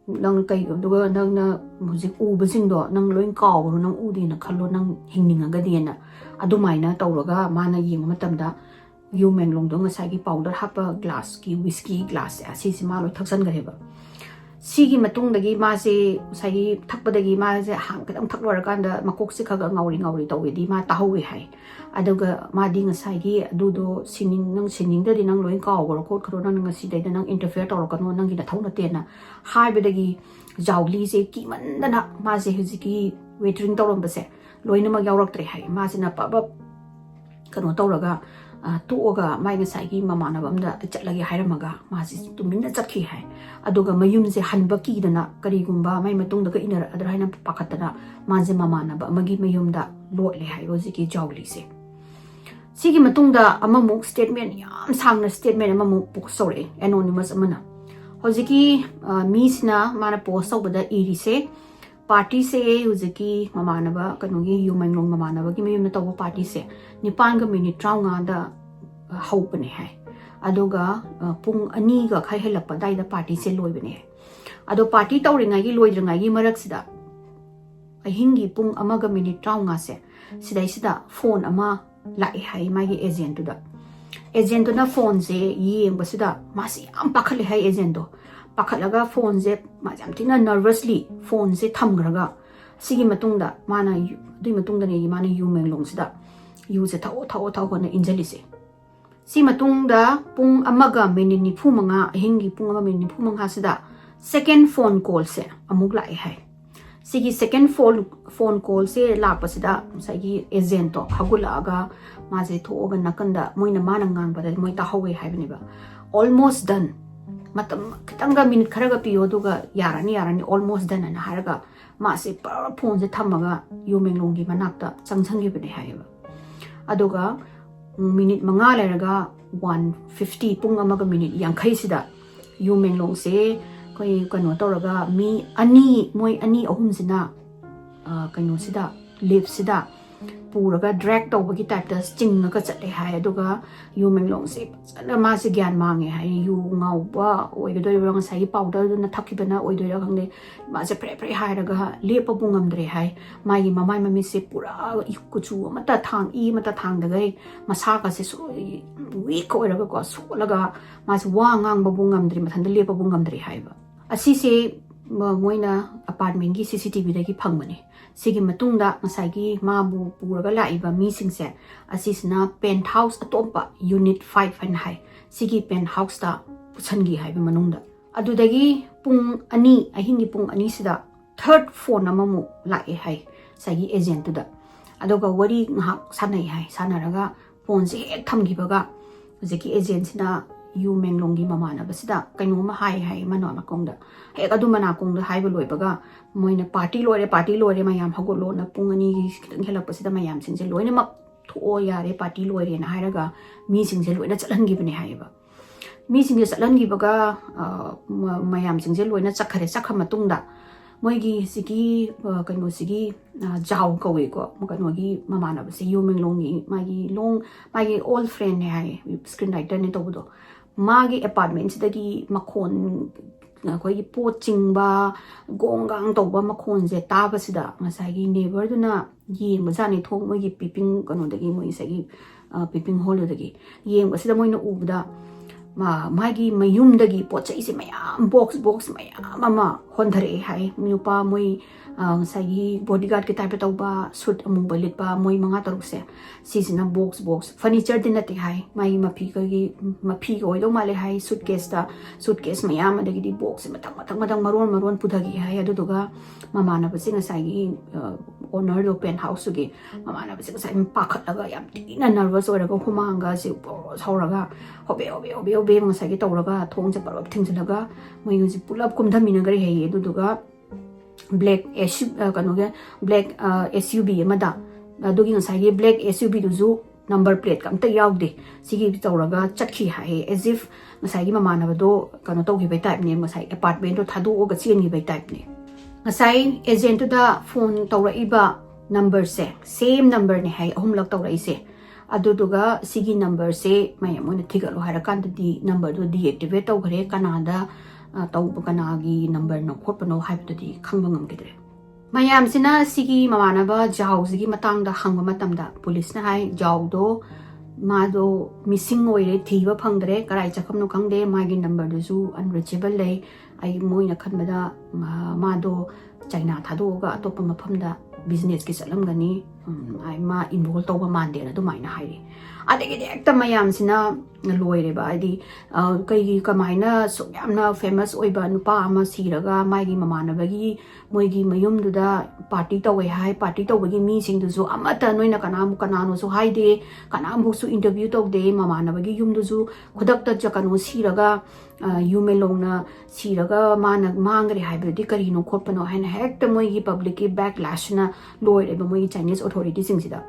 nang kai duga nang na music ubasing do nang loin kaw nang udi na khallo nang hingninga ga dena adumaina tawraga mana yeng matamda Yu Menglong do ngasagi powder hapa glass ki whiskey glass asi sima lo thaksan ga heba sigi matungdagi ma se sai thakpadagi ma se hang kadam thaklor kanda makok se khaga ngauri tawedi ma tahowe hai aduga ma ding sai gi adudo singing da dinang loin kaw gor khot khro nang ngasi dai nang interfere tor kano nang gi na thona tena haibedagi jawli se ki mandana ma se hujiki waitering tawram base loina ma yawrak tre hai ma se na pa kano tawraga toga mai ngasai gi mamana bamda chatlagi hairamaga masi tumina chakhi hai aduga mayum se hanba ki dana kari gumba mai matung da ka inar adra haina pakatana maje mamana ba magi mayum da lot le hai hojiki jawli se sigi matung da amamuk statement yam sangna statement amamuk puk sore anonymous amana hojiki misna mana post obada iri se party se hojiki mamana ba kanogi Yu Menglong mamana ba gi mayum na taw party se nipan ga minute traunga da haupane hai adoga pung ani ga khai helapa dai da party se loibane ado party tawringa gi loidringa gi marak sida ahingi pung amaga minute traunga se sidai sida phone ama lai hai magi agent na phone se yeng basida masi am pakhale hai agent do pakhalaga phone se ma jam tina nervously phone se thamgraga sigi matungda mana dui matungda ne mana Yu Menglong sida yu se thaw na injali se si matungda pung amaga minute nifu manga hingi pung ama minute nifu manga sida second phone call se amuk lai hai sigi second phone call se lakpa sida sagi agent to hagula aga ma je thoga nakanda moina mana ngang ba moi ta hawe hai bani ba almost done matam kitanga minute kharaga piyo duga yarani almost done na haraga ma se phone se thamaga Yu Menglong gi manakta changchangi bani hai ba aduga minute manga leraga 150 pung amaga minute yankhai sida Yu Menglong se koi kano tawraga mi moi ani ahum sina kano sida lip sida puraga drag tawbagi type ta chingna ka chatle hai aduga Yu Menglong se sana ma se gyan mangi hai yu ngau ba oidoi rang sai powder na thakibana oidoi ra khangne ma se pre hai raga lepa bungam dre hai mai mamai mami se pura ikuchu mata thang dagai masa ka se so weak oiraga ko so laga ma se wa ngang ba bungam dre mathanda lepa bungam dre hai ba asi se moina apartment gi CCTV dagi phangmani sigi matungda ngasai mabu puraga laiba mi singse asisna penthouse atopa unit 5 and high sigi penthouse ta puchangi haiba manungda adudagi pung ani ahingi pung ani sida third phone amamu lai hai sagi agent da adoga wari ngak sanai hai sanaraga phone se ek thamgibaga hojiki agent sina Yu Menglong gi mamana basida kaino ma hai mano makongda he adu mana kongda haiba loibaga moina party lore mayam hagolo na pungani kitang helak basida mayam singse loina mak tho yare party lore na hairaga mi singse loina chalangi bane haiba mi singse chalangi baga mayam singse loina chakha matungda moigi sigi kaino sigi jaw kawe ko kano gi mamana base Yu Menglong gi magi old friend ne hai screenwriter ne tobudo magi apartment sidagi makhon koi pot chingba gongang toba makhon je taba sida ngasai neighbor duna yeng bazani thong moi piping kano dagi moi sagi piping hole dagi yeng basida moi na ubda Magi mayumdagi pocha ise mayam box mayam ama hondare hai nupa moi sagi bodyguard ki type tauba suit amung balit ba moi manga tarukse sisina box furniture din nati hai mai mapi ko do male hai suitcase mayam adagi di box matang maron pudagi hai aduga mamana ba singa sagi owner do penthouse gi mamana ba singa sai pakhat laga yam tina nervous oraga humanga si sauraga hobe masagi tawraga thong se parab thinglaga moi uji pulap kumdhamina gari hai aduga black SUV amada adugi ngasagi black SUV duzu number plate kamta yawde sigi tawraga chakhi hai as if ngasagi mamana bado kano tawgi bai type ne ngasai apartment do thadu oga cheni bai type ne ngasai agent da phone tawra iba number se same number ne hai ahum lak tawra ise aduduga sigi number se mayamona thigalo harakan di number do deactivate tawgare kanada tawba kanagi number no khotpano haibdudi khangba ngamgidre mayam sina sigi mamana ba jaw sigi matang da hangba matamda police na hai jaw do mado missing oire thiba phangdre karai chakhamno khangde magi number do su unreachable lei ai moina khanbada mado China thado ga atopa maphamda business ki salamgani ai ma involve tawba mande na dumaina hairi adegi ekta mayam sina loire ba adi kai kamaina so yamna famous oiba nupa ama siraga magi mamana bagi moigi mayum duda party tawai hai party tawbagi mi sing du so amata noina kanano so haide kanam su interview tawde mamana bagi yum du su khodak ta jakano siraga Yu Menglong na siraga mana mangre haibdi karino khotpano haina hekta moigi public ki backlash na loire ba moigi Chinese authorities sida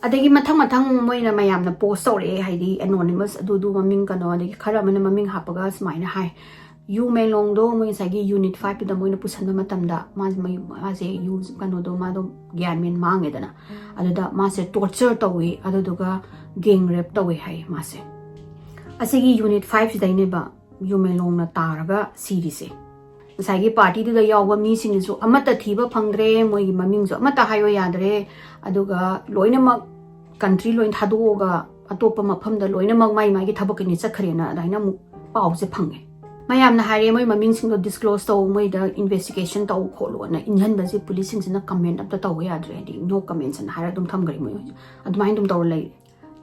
adagi mathang moina mayam na post tawre haidi anonymous adu maming kano adagi khara mana maming hapaga smaina hai Yu Menglong do moi sagi unit 5 da moina pusanna matamda ma se use kano do ma do gyan men mange dana aduda ma se torture tawi aduga gang rape tawi hai ma se asigi unit 5 daine ba Yu Menglong na taraga series sagi party du da yawa mi sing su amata thiba phangdre moi maming su amata hayo yadre aduga loina mak country loin thadoga atopa mafam da loina mak mai gi thabak ni chakhre na daina mu paw se phange mayam na hare moi maming sing do disclose to moi da investigation taw kholo na inhan ba je police sing na comment up da taw yadre di no comments na hara dum tham gari moi adumai dum taw lai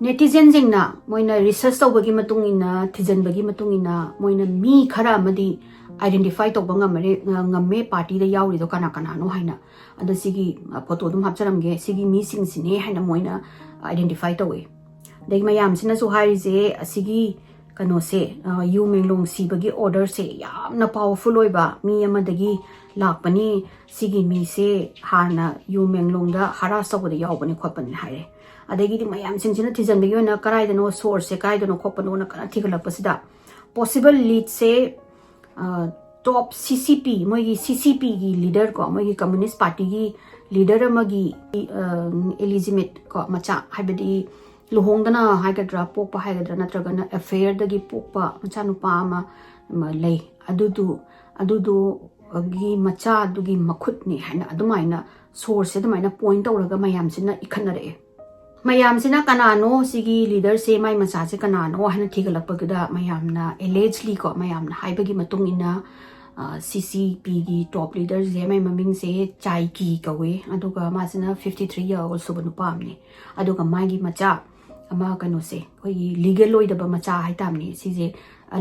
netizen jing na moina research taw bagi matung ina thijan bagi matung ina moina mi khara amadi identify to bangamare ngamme party da yauri do kana no haina adu sigi photo dum hapcharamge sigi mi sing sine haina moina identify to we dei mayam sina so hari je asigi kano se Yu Menglong si bagi order se yamna powerful oiba mi amadagi lakpani sigi mi se hana Yu Menglong da hara sabu da yawbani khopani haire adagi di mayam sing sina thijan bagi na karai da no source se kai da no khopano na kana thigala pasida possible lead se top CCP moigi CCP gi leader ko moigi communist party gi leader amagi illegitimate ko macha haibadi luhongdana haigadra pokpa haigadra natragana affair dagi pokpa macha nupa ama lei adudu gi macha dugi makhut ni haina adumaina source adumaina point tawraga mayam sina ikhanare mayam sina kanano sigi leader se mai macha se kanano hana thigalakpagida mayamna allegedly ko mayamna haibagi matung ina CCP gi top leaders je mai maming se chai ki kawe aduga masina 53 year old subanu pamni aduga magi macha ama kano se koi legal oidaba macha haitamni sije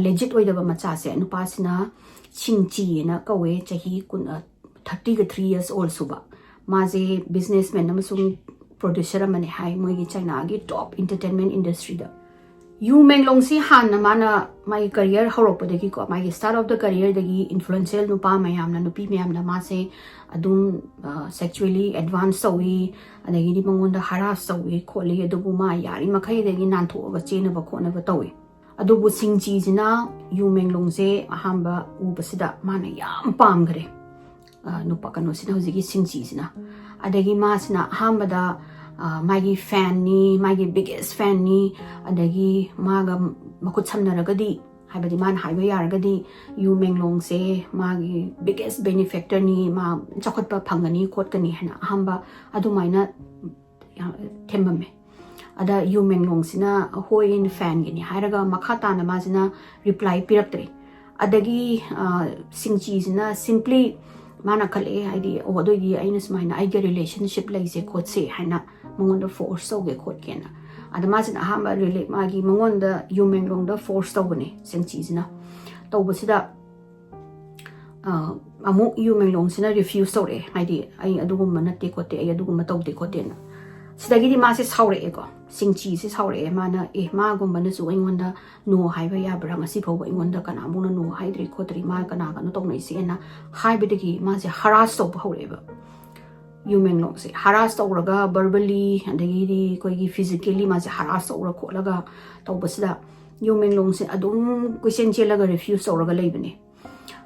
legit oidaba macha se anupasina chingchi na kawe chahi 33 years old suba maje businessman amasung producer amane hai moigi China gi top entertainment industry da Yu Menglong si han na mana my career horok padagi ko my start of the career dagi influential nupa mayam na nupi mayam na ma se adum sexually advanced sawi adagi di mangonda harass sawi kholi adubu ma yari makhai dagi nan tho ga chena ba khona ba tawi adubu singji jina Yu Menglong se ahamba u basida mana yam pam gre nupa kano sina hojigi singji jina adagi ma sina ahamba da Magi fan ni Magi biggest fan ni adagi maga makut samnaragadi haibadi man haiba yaragadi Yu Menglong se Magi biggest benefactor ni ma chakotpa phangani khotkani hana ahamba adumaina thembame ada Yu Menglong sina hoi in fan gini hairaga makata na mazina reply piraktre adagi singchi sina simply mana khale haidi odo gi aina smaina ai ge relationship lai se khot se haina mongon da force so ge khot kena ada mazina hamba relate magi mongon da Yu Menglong da force to bane singchi sina to basida amu Yu Menglong sina refuse to re haidi ai adugum na te kote ai adugum to de kote na sidagi di ma se saure ego singchi se saure mana ma gum bana su ingonda no haiba ya bra ngasi phoba ingonda kana muna no haidri khotri ma kana kana to nei se na haibidagi ma se harass to hore ba Yu Menglong se harass to raga verbally adagi di koi gi physically ma se harass to ra kholaga to basida Yu Menglong se adum question chelaga refuse to raga leibane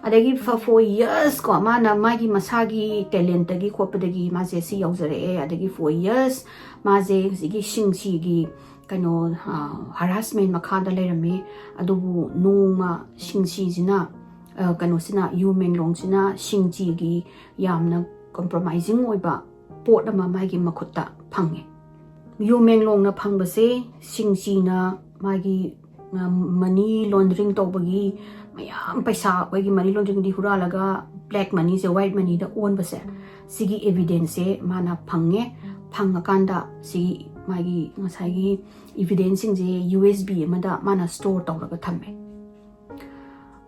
adagi for 4 years ko mana magi masagi talent gi khopadagi ma se si yauzare adagi 4 years ma je sigi singchi gi kano harassment makada lerame adubu noma singchi jina kano sina Yu Menglong sina singchi gi yamna compromising oiba pot ama magi makutta phange Yu Menglong na phangbase singchi na magi money laundering tobagi mayam paisa koigi money laundering di huralaga black money se white money da on base sigi evidence se mana phange phangakanda sigi magi ngasagi evidence je USB amada mana store tawraga thamme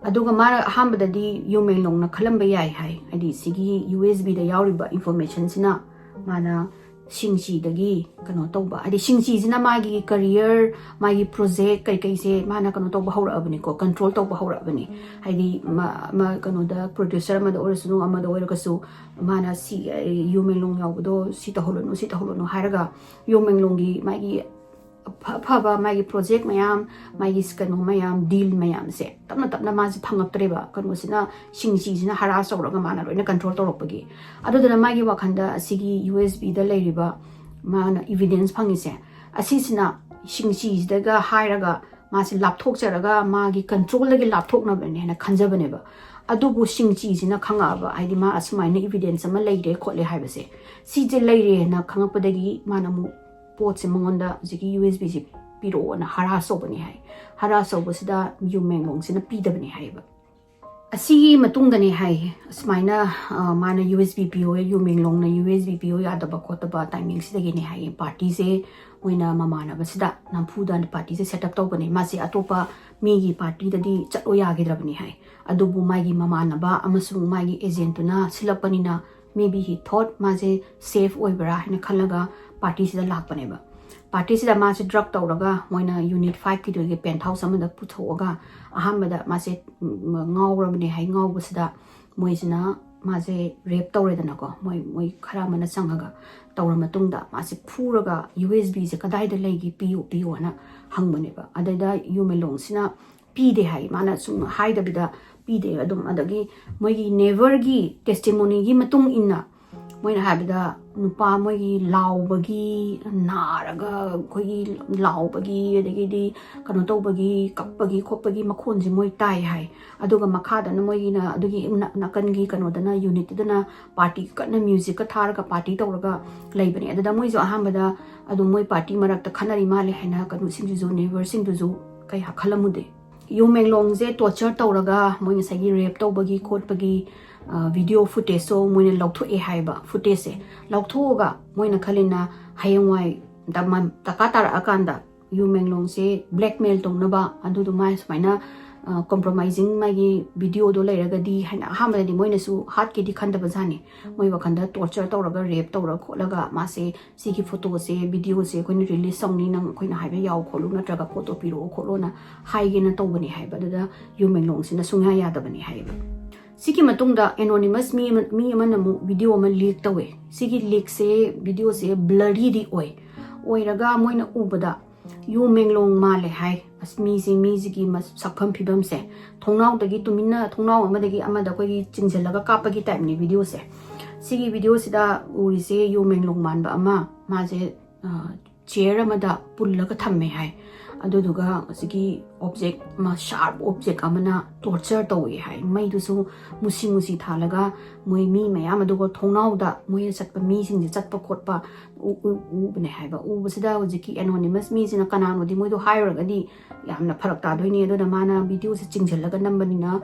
aduga mara hambada di Yu Menglong na khalamba yai hai adi sigi USB da yauriba information sina mana singchi dagi kano toba adi singchi jina magi career magi project kai kai se mana kano toba hora abani ko control toba hora abani haidi ma kano da producer ma da orasunu ama da oira kasu mana si Yu Menglong yawdo sita holono haraga Yu Menglong gi magi phaba magi project mayam magi kano mayam deal mayam se tapna ma ji phangap treba kano sina singchi jina harass oraga mana roina control torokpagi adudana magi wakhanda asigi USB da leiriba mana evidence phangi se asisina singchi daga hairaga ma si lapthok charaga magi control lagi lapthok na bane na khanjabane ba adubu singchi jina khanga ba aidi ma asmaina evidence ama leire khotle haibase si je leire na khangapadagi mana mu पोट मंगोंदा जिकी USB से पिरो ना हरास ओबनी है हरास ओबसिदा Yu Menglong से ना पीदबनी है बा असी मतुंगदने है स्माइना माना USB पियो Yu Menglong ना USB पियो यादबा खोतबा टाइमिंग सिदगे ने है पार्टी से ओइना ममाना बसिदा नमफुदा पार्टी से सेटअप तोबने मासे अतोपा मीगी पार्टी ददी चलो यागिद्रबनी है अदुबु मागी ममानबा अमसु मागी एजेंटुना सिलपनिना maybe he thought maze safe oibra hina khalaga party sida lakpaneba party sida maze drug tawraga moina unit 5 ki doge penthouse amada puthoga ahamada maze ngawrabne hai ngawbusida moisina maze rape tawredana ko moi khara mana sangaga tawra matungda maze phuraga USB se kadai da legi piu na hangbaneba adada Yu Menglong sina pide hai mana sum haida bida pide adum adagi moigi never gi testimony gi matung inna moina habida nupa moigi laubagi naraga koi laubagi adagi di kano tobagi kapagi khopagi makhon ji moi tai hai aduga makhada na moigi na adugi nakan gi kano dana unit dana party kana music ka tharaga party tawraga leibani adada moi jo ahambada adu moi party marak ta khanari male haina kanu sing ju never sing du kai hakhalamude Yu Menglong je torture tawraga moi ngasagi rape tawbagi khotpagi video footage so moi na lautho e haiba footage se lauthoga moi na khalina hayangwai damam takatara akanda Yu Menglong se blackmail tongnaba adu du mai smaina compromising magi video do leiraga di haina hamada di moi na su hat ki di khanda bazani moi wakhanda torture tawraga rape tawra kholaga ma se sigi photo se video se koi ni release songni nang koi na haiba yaw kholu natraga photo piro kholo na haige na tawbani haiba da Yu Menglong sina sungya yadabani haiba sigi matungda anonymous mi amana mu video ma leak tawe sigi leak se video se blurry di oiraga moi na ubada Yu Menglong male hai asmi gi sakham phibam se thongnau dagi tumina thongnau amadagi amada koi chingjalaga kapagi time ni video se sigi video sida uri se Yu Menglong manba ama ma je chair amada pullaga thamme hai ꯑꯗꯨꯗꯨꯒ ꯍꯧꯖꯤꯛꯀꯤ ꯑꯣꯕꯖꯦꯛ ꯑꯃ ꯁꯥꯔꯞ ꯑꯣꯕꯖꯦꯛ ꯑꯃꯅ ꯇꯣꯔꯆꯔ ꯇꯧꯋꯦ ꯍꯥꯏ ꯃꯩꯗꯨꯁꯨ ꯃꯨꯁꯤ ꯃꯨꯁꯤ ꯊꯥꯜꯂꯒ ꯃꯣꯏ ꯃꯤ ꯃꯌꯥꯝ ꯑꯗꯨꯒ ꯊꯣꯡꯅꯥꯎꯗ ꯃꯣꯏꯅ ꯆꯠꯄ ꯃꯤꯁꯤꯡꯁꯦ ꯆꯠꯄ ꯈꯣꯠꯄ ꯎꯕꯅꯦ ꯍꯥꯏꯕ ꯎꯕꯁꯤꯗ ꯍꯧꯖꯤꯛꯀꯤ ꯑꯦꯅꯣꯅꯤꯃꯁ ꯃꯤꯁꯤꯅ ꯀꯅꯥꯅꯣꯗꯤ ꯃꯣꯏꯗꯣ ꯍꯥꯏꯔꯨꯔꯒꯗꯤ ꯌꯥꯝꯅ ꯐꯔꯛ ꯇꯥꯗꯣꯏꯅꯤ ꯑꯗꯨꯅ ꯃꯥꯅ ꯚꯤꯗꯤꯑꯣꯁꯦ ꯆꯤꯡꯁꯤꯜꯂꯒ ꯅꯝꯕꯅꯤꯅ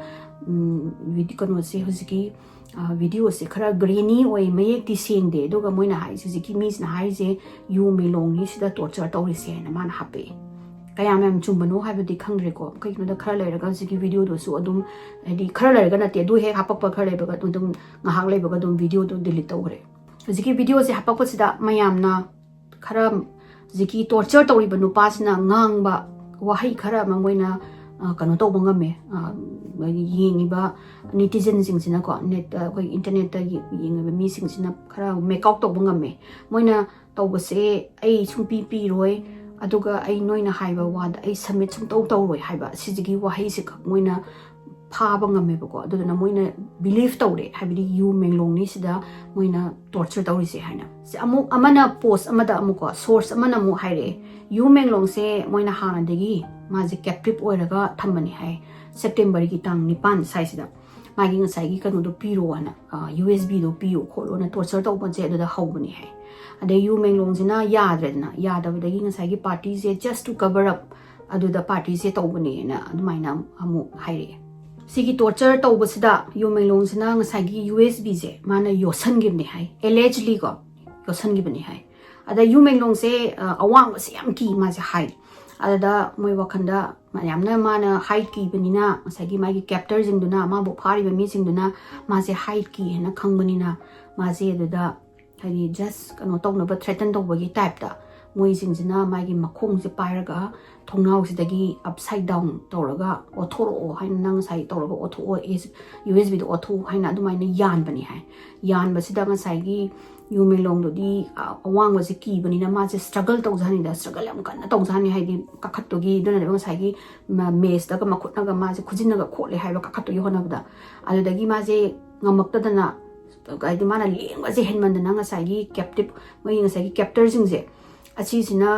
ꯀꯩꯅꯣꯁꯦ ꯍꯧꯖꯤꯛꯀꯤ ꯚꯤꯗꯤꯑꯣꯁꯦ ꯈꯔ ꯒ꯭ꯔꯦꯅꯤ ꯑꯣꯏ ꯃꯌꯦꯛꯇꯤ ꯁꯦꯡꯗꯦ ꯑꯗꯨꯒ ꯃꯣꯏꯅ ꯍꯥꯏꯔꯤꯁꯦ ꯍꯧꯖꯤꯛꯀꯤ ꯃꯤꯁꯤꯅ ꯍꯥꯏꯔꯤꯁꯦ ꯌꯨ ꯃꯦꯂꯣꯡꯅꯤ ꯁꯤꯗ ꯇꯣꯔꯆꯔ ꯇꯧꯔꯤꯁꯦ ꯍꯥꯏꯅ ꯃꯥꯅ ꯍꯥꯞꯄꯛꯑꯦ ꯀꯌꯥꯝ ꯌꯥꯝ ꯆꯨꯝꯕꯅꯣ ꯍꯥꯏꯕꯗꯤ ꯈꯪꯗ꯭ꯔꯦꯀꯣ ꯀꯩꯒꯤꯅꯣꯗ ꯈꯔ ꯂꯩꯔꯒ ꯍꯧꯖꯤꯛꯀꯤ ꯚꯤꯗꯤꯑꯣꯗꯨꯁꯨ ꯑꯗꯨꯝ ꯍꯥꯏꯗꯤ ꯈꯔ ꯂꯩꯔꯒ ꯅꯠꯇꯦ ꯑꯗꯨ ꯍꯦꯛ ꯍꯥꯞꯄꯛꯄ ꯈꯔ ꯂꯩꯕꯒ ꯑꯗꯨꯝ ꯉꯥꯏꯍꯥꯛ ꯂꯩꯕꯒ ꯑꯗꯨꯝ ꯚꯤꯗꯤꯑꯣꯗꯨ ꯗꯤꯂꯤꯠ ꯇꯧꯈ꯭ꯔꯦ ꯍꯧꯖꯤꯛꯀꯤ ꯚꯤꯗꯤꯑꯣꯁꯦ ꯍꯥꯞꯄꯛꯄꯁꯤꯗ ꯃꯌꯥꯝꯅ ꯈꯔ ꯍꯧꯖꯤꯛꯀꯤ ꯇꯣꯔꯆꯔ ꯇꯧꯔꯤꯕ ꯅꯨꯄꯥꯁꯤꯅ ꯉꯥꯡꯕ ꯋꯥꯍꯩ ꯈꯔ ꯑꯃ ꯃꯣꯏꯅ ꯀꯩꯅꯣ ꯇꯧꯕ ꯉꯝꯃꯦ ꯌꯦꯡꯉꯤꯕ ꯅꯤꯇꯤꯖꯟꯁꯤꯡꯁꯤꯅꯀꯣ ꯅꯦꯠꯇ ꯑꯩꯈꯣꯏ ꯏꯟꯇꯔꯅꯦꯠꯇ ꯌꯦꯡꯉꯤꯕ ꯃꯤꯁꯤꯡꯁꯤꯅ ꯈꯔ ꯃꯦꯛ ꯑꯥꯎꯠ ꯇꯧꯕ ꯉꯝꯃꯦ ꯃꯣꯏꯅ ꯇꯧꯕꯁꯦ ꯑꯩ ꯁꯨꯡꯄꯤ ꯄꯤꯔꯣꯏ ꯑꯗꯨꯒ ꯑꯩ ꯅꯣꯏꯅ ꯍꯥꯏꯕ ꯋꯥꯗ ꯑꯩ ꯁꯕꯃꯤꯠ ꯁꯨꯡꯇꯧ ꯇꯧꯔꯣꯏ ꯍꯥꯏꯕ ꯁꯤꯁꯤꯒꯤ ꯋꯥꯍꯩꯁꯤ ꯈꯛ ꯃꯣꯏꯅ ꯐꯥꯕ ꯉꯝꯃꯦꯕꯀꯣ ꯑꯗꯨꯗꯨꯅ ꯃꯣꯏꯅ ꯕꯤꯂꯤꯐ ꯇꯧꯔꯦ ꯍꯥꯏꯕꯗꯤ ꯌꯨ ꯃꯦꯡꯂꯣꯡꯅꯤ ꯁꯤꯗ ꯃꯣꯏꯅ ꯇꯣꯔꯆꯔ ꯇꯧꯔꯤꯁꯦ ꯍꯥꯏꯅ ꯑꯃꯨꯛ ꯑꯃꯅ ꯄꯣꯁ ꯑꯃꯗ ꯑꯃꯨꯛꯀꯣ ꯁꯣꯔꯁ ꯑꯃꯅ ꯑꯃꯨꯛ ꯍꯥꯏꯔꯛꯑꯦ ꯌꯨ ꯃꯦꯡꯂꯣꯡꯁꯦ ꯃꯣꯏꯅ ꯍꯥꯟꯅꯗꯒꯤ ꯃꯥꯁꯦ ꯀꯦꯞꯇꯤꯞ ꯑꯣꯏꯔꯒ ꯊꯝꯕꯅꯤ ꯍꯥꯏ ꯁꯦꯞꯇꯦꯝꯕꯔꯒꯤ ꯇꯥꯡ 9 ꯁ꯭ꯋꯥꯏꯁꯤꯗ ꯃꯥꯒꯤ ꯉꯁꯥꯏꯒꯤ ꯀꯩꯅꯣꯗꯣ ꯄꯤꯔꯣꯅ USBꯗꯣ ꯄꯤꯌꯣ ꯈꯣꯠꯂꯣꯅ ꯇꯣꯔꯆꯔ ꯇꯧꯕꯁꯦ ꯑꯗꯨꯗ ꯍꯧꯕꯅꯤ ꯍꯥꯏ ꯑꯗꯩ ꯌꯨ ꯃꯦꯡꯂꯣꯡꯁꯤꯅ ꯌꯥꯗ꯭ꯔꯦꯗꯅ ꯌꯥꯗꯕꯗꯒꯤ ꯉꯁꯥꯏꯒꯤ ꯄꯥꯔꯇꯤꯁꯦ ꯖꯁ ꯇꯨ ꯀꯕꯔ ꯑꯞ ꯑꯗꯨꯗ ꯄꯥꯔꯇꯤꯁꯦ ꯇꯧꯕꯅꯦꯅ ꯑꯗꯨꯃꯥꯏꯅ ꯑꯃꯨꯛ ꯍꯥꯏꯔꯛꯑꯦ ꯁꯤꯒꯤ ꯇꯣꯔꯆꯔ ꯇꯧꯕꯁꯤꯗ ꯌꯨ ꯃꯦꯡꯂꯣꯡꯁꯤꯅ ꯉꯁꯥꯏꯒꯤ USBꯁꯦ ꯃꯥꯅ ꯌꯣꯠꯁꯟꯈꯤꯕꯅꯤ ꯍꯥꯏ ꯑꯦꯂꯦꯖꯂꯤ ꯀꯣ ꯌꯣꯠꯁꯟꯈꯤꯕꯅꯤ ꯍꯥꯏ ꯑꯗ ꯌꯨ ꯃꯦꯡꯂꯣꯡꯁꯦ ꯑꯋꯥꯡꯕꯁꯦ ꯌꯥꯝ ꯀꯤ ꯃꯥꯁꯦ ꯍꯥꯏ ꯑꯗꯨꯗ ꯃꯣꯏ ꯋꯥꯈꯟꯗ ꯌꯥꯝꯅ ꯃꯥꯅ ꯍꯥꯏꯠ ꯀꯤꯕꯅꯤꯅ ꯉꯁꯥꯏꯒꯤ ꯃꯥꯒꯤ ꯀꯦꯞꯇꯔꯁꯤꯡꯗꯨꯅ ꯃꯥꯕꯨ ꯐꯥꯔꯤꯕ ꯃꯤꯁꯤꯡꯗꯨꯅ ꯃꯥꯁꯦ ꯍꯥꯏꯠ ꯀꯤ ꯍꯥꯏꯅ ꯈꯪꯕꯅꯤꯅ ꯃꯥꯁꯦ ꯑꯗꯨꯗ ꯍꯥꯏꯗꯤ ꯖꯁ ꯀꯩꯅꯣ ꯇꯧꯅꯕ ꯊ꯭ꯔꯦꯇꯟ ꯇꯧꯕꯒꯤ ꯇꯥꯏꯞꯇ ꯃꯣꯏꯁꯤꯡꯁꯤꯅ ꯃꯥꯒꯤ ꯃꯈꯣꯡꯁꯦ ꯄꯥꯏꯔꯒ ꯊꯣꯡꯅꯥꯎꯁꯤꯗꯒꯤ ꯑꯞꯁꯥꯏꯠ ꯗꯥꯎꯟ ꯇꯧꯔꯒ ꯑꯣꯠꯊꯣꯔꯛꯑꯣ ꯍꯥꯏꯅ ꯅꯪ ꯉꯁꯥꯏ ꯇꯧꯔꯒ ꯑꯣꯠꯊꯣꯛꯑꯣ USBꯗꯣ ꯑꯣꯠꯊꯣꯛꯑꯣ ꯍꯥꯏꯅ ꯑꯗꯨꯃꯥꯏꯅ ꯌꯥꯟꯕꯅꯤ ꯍꯥꯏ ꯌꯥꯟꯕꯁꯤꯗ ꯉꯁꯥꯏꯒꯤ ꯌꯨ ꯃꯦꯡꯂꯣꯡꯗꯨꯗꯤ ꯑꯋꯥꯡꯕꯁꯦ ꯀꯤꯕꯅꯤꯅ ꯃꯥꯁꯦ ꯁ꯭ꯇ꯭ꯔꯒꯜ ꯇꯧꯖꯍꯟꯅꯤꯡꯗ ꯁ꯭ꯇ꯭ꯔꯒꯜ ꯌꯥꯝ ꯀꯟꯅ ꯇꯧꯖꯍꯟꯅꯤ ꯍꯥꯏꯗꯤ ꯀꯥꯈꯠꯇꯨꯒꯤ ꯑꯗꯨꯅꯅꯦꯕ ꯉꯁꯥꯏꯒꯤ ꯃꯦꯁꯇꯒ ꯃꯈꯨꯠꯅꯒ ꯃꯥꯁꯦ ꯈꯨꯖꯤꯟꯅꯒ ꯈꯣꯠꯂꯦ ꯍꯥꯏꯕ ꯀꯥꯈꯠꯇꯨꯒꯤ ꯍꯣꯠꯅꯕꯗ ꯑꯗꯨꯗꯒꯤ ꯃꯥꯁꯦ ꯉꯝꯃꯛꯇꯗꯅ ꯍꯥꯏꯗꯤ ꯃꯥꯅ ꯂꯦꯡꯕꯁꯦ ꯍꯦꯟꯃꯟꯗꯅ ꯉꯁꯥꯏꯒꯤ ꯀꯦꯞꯇꯤꯞ ꯃꯣꯏꯒꯤ ꯉꯁꯥꯏꯒꯤ ꯀꯦꯞꯇꯔꯁꯤꯡꯁꯦ ꯑꯁꯤꯁꯤꯅ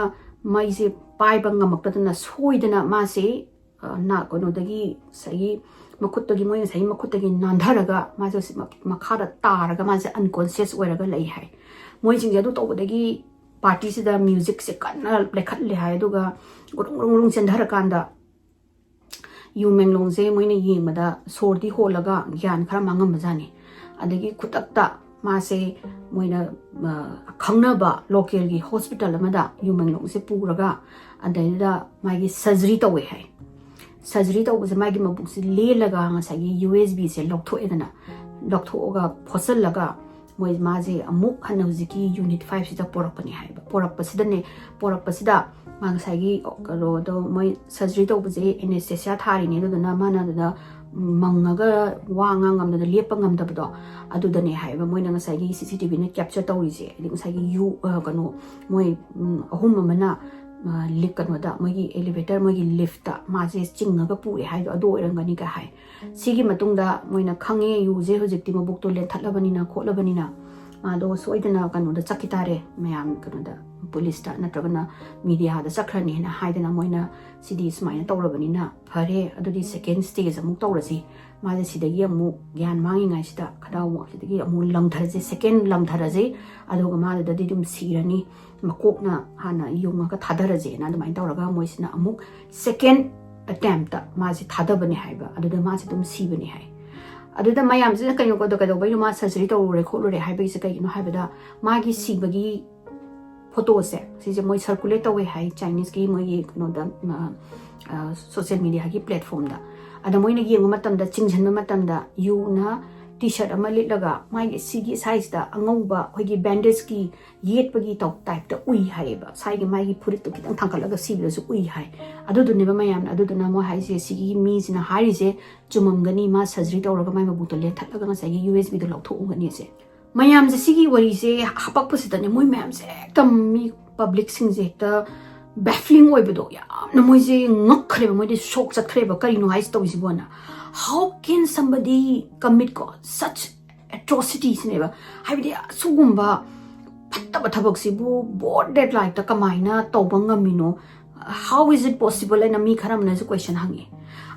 ꯃꯩꯁꯦ ꯄꯥꯏꯕ ꯉꯝꯃꯛꯇꯗꯅ ꯁꯣꯏꯗꯅ ꯃꯥꯁꯦ ꯀꯩꯅꯣꯗꯒꯤ ꯉꯁꯥꯏꯒꯤ ꯃꯈꯨꯠꯇꯒꯤ ꯃꯣꯏ ꯉꯁꯥꯏꯒꯤ ꯃꯈꯨꯠꯇꯒꯤ ꯅꯥꯟꯊꯔꯒ ꯃꯥꯁꯦ ꯃꯈꯥꯗ ꯇꯥꯔꯒ ꯃꯥꯁꯦ ꯑꯟꯀꯣꯟꯁꯤꯌꯁ ꯑꯣꯏꯔꯒ ꯂꯩ ꯍꯥꯏ ꯃꯣꯏꯁꯤꯡꯁꯦ ꯑꯗꯨ ꯇꯧꯕꯗꯒꯤ ꯄꯥꯔꯇꯤꯁꯤꯗ ꯃ꯭ꯌꯨꯖꯤꯛꯁꯦ ꯀꯟꯅ ꯂꯩꯈꯠꯂꯦ ꯍꯥꯏ ꯑꯗꯨꯒ ꯒꯨꯔꯨꯡ ꯒꯨꯔꯨꯡ ꯒꯨꯔꯨꯡ ꯆꯦꯟꯊꯔꯀꯥꯟꯗ ꯌꯨ ꯃꯦꯡꯂꯣꯡꯁꯦ ꯃꯣꯏꯅ ꯌꯦꯡꯕꯗ ꯁꯣꯔꯗꯤ ꯍꯣꯜꯂꯒ ꯒ꯭ꯌꯥꯟ ꯈꯔ ꯃꯥꯡꯉꯝꯕꯖꯥꯠꯅꯤ ꯑꯗꯒꯤ ꯈꯨꯗꯛꯇ ꯃꯥꯁꯦ ꯃꯣꯏꯅ ꯈꯪꯅꯕ ꯂꯣꯀꯦꯜꯒꯤ ꯍꯣꯁꯄꯤꯇꯥꯜ ꯑꯃꯗ ꯌꯨ ꯃꯦꯡꯂꯣꯡꯁꯦ ꯄꯨꯔꯒ ꯑꯗꯩꯗ ꯃꯥꯒꯤ ꯁꯔꯖꯔꯤ ꯇꯧꯋꯦ ꯍꯥꯏ ꯁꯔꯖꯔꯤ ꯇꯧꯕꯁꯦ ꯃꯥꯒꯤ ꯃꯕꯨꯛꯁꯦ ꯂꯦꯜꯂꯒ ꯉꯁꯥꯏꯒꯤ USBꯁꯦ ꯂꯧꯊꯣꯛꯑꯦꯗꯅ ꯂꯧꯊꯣꯛꯑꯒ ꯐꯣꯠꯆꯜꯂꯒ ꯃꯣꯏ ꯃꯥꯁꯦ ꯑꯃꯨꯛ ꯍꯟꯅ ꯍꯧꯖꯤꯛꯀꯤ ꯌꯨꯅꯤꯠ 5ꯁꯤꯗ ꯄꯣꯔꯛꯄꯅꯤ ꯍꯥꯏꯕ ꯄꯣꯔꯛꯄꯁꯤꯗ ꯃꯥ ꯉꯁꯥꯏꯒꯤ ꯀꯩꯅꯣꯗꯣ ꯃꯣꯏ ꯁꯔꯖꯔꯤ ꯇꯧꯕꯁꯦ ꯑꯦꯅꯦꯁꯊꯦꯁꯤꯌꯥ ꯊꯥꯔꯤꯅꯤ ꯑꯗꯨꯗꯨꯅ ꯃꯥꯅ ꯑꯗꯨꯗ ꯃꯪꯉꯒ ꯋꯥ ꯉꯥꯡ ꯉꯝꯗꯅ ꯂꯦꯞꯄ ꯉꯝꯗꯕꯗꯣ ꯑꯗꯨꯗꯅꯦ ꯍꯥꯏꯕ ꯃꯣꯏꯅ ꯉꯁꯥꯏꯒꯤ CCTVꯅ ꯀꯦꯞꯆꯔ ꯇꯧꯔꯤꯁꯦ ꯍꯥꯏꯗꯤ ꯉꯁꯥꯏꯒꯤ ꯀꯩꯅꯣ ꯃꯣꯏ ꯑꯍꯨꯝ ꯑꯃꯅ ꯀꯩꯅꯣꯗ ꯃꯣꯏꯒꯤ एलिवेटर मोगी लिफ्ट माजे चिंगगा पुरे हाइदो अदो ओइरंगनी का हाय सिगी मतुंगदा मोइना खंगे युजे हुजिक्ति मबुक्तो लेथटलबनिना खोटलबनिना मादो सोइदना कनोदा चकितारे मयाम कनोदा पुलिसता नत्रगना मीडियादा चखरनी ना हाइदना मोइना सिदी स्माइना तौरबनिना फरे अदुदी सेकेंड स्टेज अमुक तौरसी माजे सिदगी अमुक ज्ञान मांगिङाइसिदा खदाव सिदगी अमुक लंगथरजे सेकेंड लंगथरजे अदुगा माददि दुम सिरनी मकोकना हाना युङगा थादरजे ना दुमाइन तौरगा मोइसिना अमुक सेकेंड अटेम्प्ट माजे थादबनी हाइबा अदुदा माजे दुम सिबनी हाइ अदुदा मयामसे कयनो को कदोबैनो मा सर्जरी तौरे खोलुरे हाइबैसे कयनो हाइबदा मागी सिबगी फोटो से सिजे मोइ सर्कुलेट तौवे हाइ चाइनीज की मोइ कनोदा सोशल मीडिया की प्लेटफॉर्म दा अदा मोइना येंग मतमदा चिंगजन मतमदा युना टी-शर्ट अमा लिटलगा मागी सिगी साइज दा अंगौबा होगी बैंडेज की येटपगी तौ टाइप दा उइ हाइबा साइगी मागी फुरित तो खितंग थांखलगा सिबिलसु उइ हाइ अदुदुनेबा मयाम अदुदुना मो हाइसे सिगी मीजना हारिसे चुममगनी मा सर्जरी तौरगा माइ मबुतो लेथटलगा ngसाइगी USB दो लौथोगनी से मयाम जे सिगी वरी से हपकपसिदने मोइ मयाम से एकदम मी पब्लिक सिंजे एकता baffling ओइबदो यामना मोइजे ngखरेबा मोइदे शॉक चखरेबा करिनो हाइस तौसिबोना how can somebody commit such atrocities neba haibidi sugumba fattaba thabak sibu board deadline ta kamaina tawba ngamino how is it possible and mi kharam na question hangi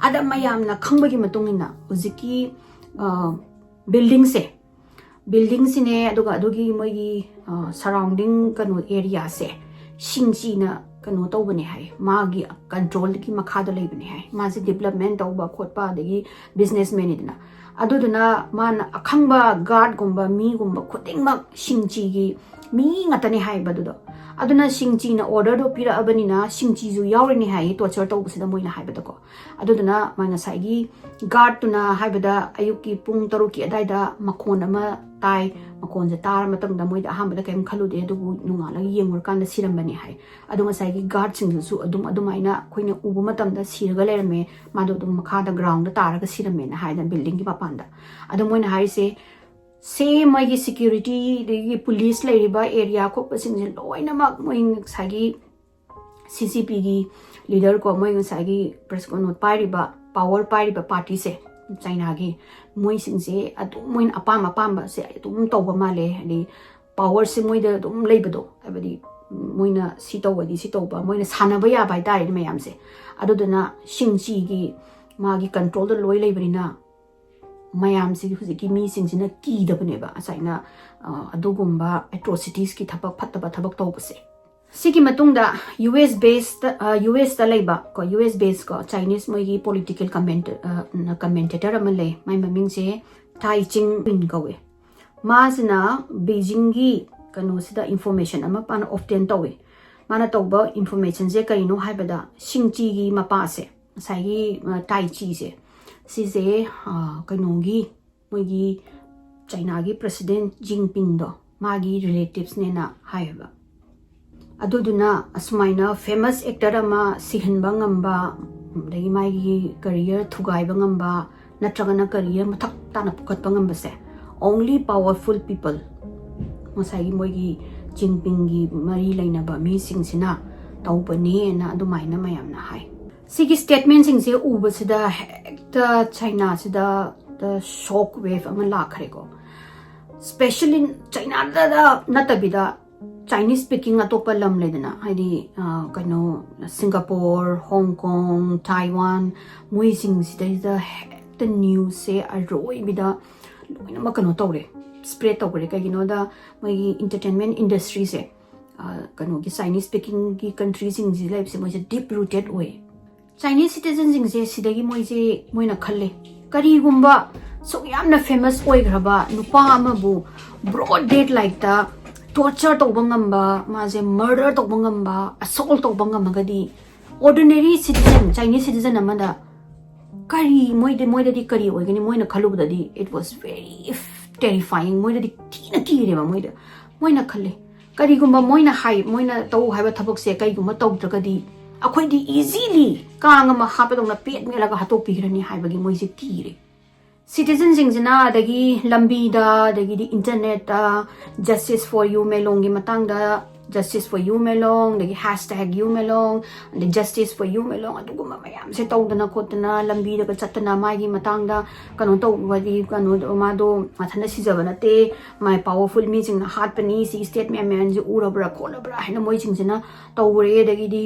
ada mayam na khangba gi matung ina uziki building se building sine aduga adugi mogi surrounding kanu area se singji na kanu tawbani hai magi control ki makha da leibani hai ma se development tawba khotpa dagi businessman idna aduduna man akhangba guard gumba mi gumba khotingmak singji gi mi ngatani hai badudo aduna singji na order do pira abanina singji ju yawrini hai torture tawbsida moina haibadako aduduna manga saigi guard tuna haibada ayuki pung taruki adaida makhon ama tai makhon je tar matang da moida hambada kem khalude adubu nungala yengur kan da sirambani hai adunga saigi guard sing ju adumaina khoina ubu matam da siraga lerame madu dum makha da ground da taraga sirame na haida building gi papanda adu moina hai se same my security the police lariba area ko pasing loina mak moing sagi ccp gi leader ko moing sagi press ko not pariba power pariba party se china gi moi sing se atu moin apam ba se tum tawba male di power se moi da dum leibado abadi moina si tawadi si tawba moina sanaba ya bai dai mayam se aduduna singji gi magi control da loi leibrina mayam si huziki mi singsina ki dabaneba asaina adugumba atrocities ki thabak phattaba thabak tawbase sigi matungda US based US da leiba ko US based ko Chinese moigi political commentator amale mai maming se Tai Ching Win kawe masna Beijing gi kanu sida information ama pan often tawe mana tawba information je kaino haibada singji gi mapa se sai Tai Chi se size kanongi moigi China gi president Jinping do magi relatives ne na haiba aduduna asmaina famous actor ama sihanba ngamba dagi magi career thugai bangamba natragana career mathak tana pukat bangamba se only powerful people masai moigi Jinping gi mari laina ba mi singsina tawbani na adumaina mayam na hai sigi statement sing se uba sida hekta China sida the shock wave ama lakhre ko especially in China da natabida Chinese speaking atopa lam ledana haidi kano Singapore Hong Kong Taiwan moi sing sida the hekta news se aroi bida loina makano tawre spread tawre ka gino da moi entertainment industry se kano gi Chinese speaking gi countries in ji life se moi deep rooted way Chinese citizens in the Sidagi Moise Moina Kale, Karigumba, so yamna famous Oigraba, Nupamabu, broad date like the torture to Bangamba, Maze murder to Bangamba, assault to Bangamagadi, ordinary citizen, Chinese citizen Amanda, Kari Moida di Kari, Ogani Moina Kalubadi, it was very terrifying. Moida di Tina Kiri, Moina Kale, Karigumba Moina High, Moina to have a tabok Kaiguma to Dragadi. Akwai easily kanga ma hapadong na pet me laga hatopi rani haibagi moise kire citizens singina dagi lambi da dagi di internet da justice for you melong gi matang da justice for you melong dagi hashtag you melong the justice for you melong aduguma mayam se tawdana khotna lambi da chatna magi matang da kanu tawwadi kanu mado mathana sijabana te my powerful me sing na hat pani si statement man ji urabra kholabra hena moi singina tawre dagi di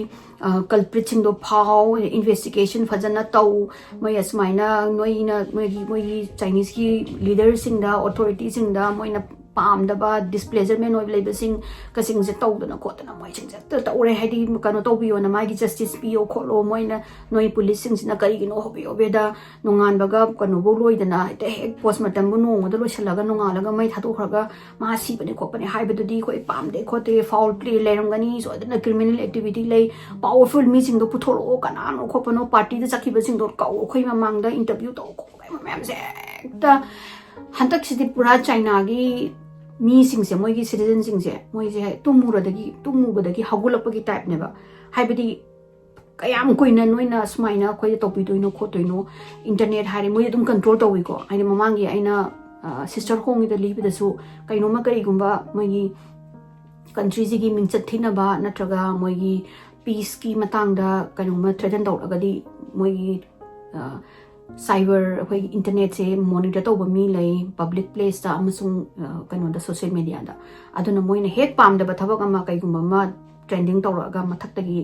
culprit sing do phao investigation fajana taw moi asmaina noina moi Chinese ki leader sing da authority sing da moina palm da ba displeasure men oi label sing ka sing je taw na ko na moi sing je ta ore hadi kanu taw bi ona mai justice pio kholo moina noi police sing na kai gino hobi obeda nungan baga kanu bo loi da na te hek postmortem bu no da lo shalaga nunga laga mai thatu khraga ma si bane ko pane hai bedu di ko pam de khote foul play leram gani so da criminal activity lei powerful me sing do putholo kana no ko pano party da sakhi ba sing do ka o khoi ma mang da interview to ko ma se ta hantak sidi pura China gi mi sing se moi gi citizen sing se moi je tumubadagi hagulapagi type neba haibadi kayam koina noina smaina khoi topi doino khotoino internet hari moi dum control tawi ko aina mamangi aina sister hong ida libi da su kaino ma kari gumba moi gi country gi mingchat thina ba natraga moi gi peace ki matang da kaino ma threaten dawragadi moi gi cyber hoi internet se monitor to mi lai public place ta amasung kano da social media da aduna moina hek pam da bathabak ama kai gumba ma trending to ga mathak ta gi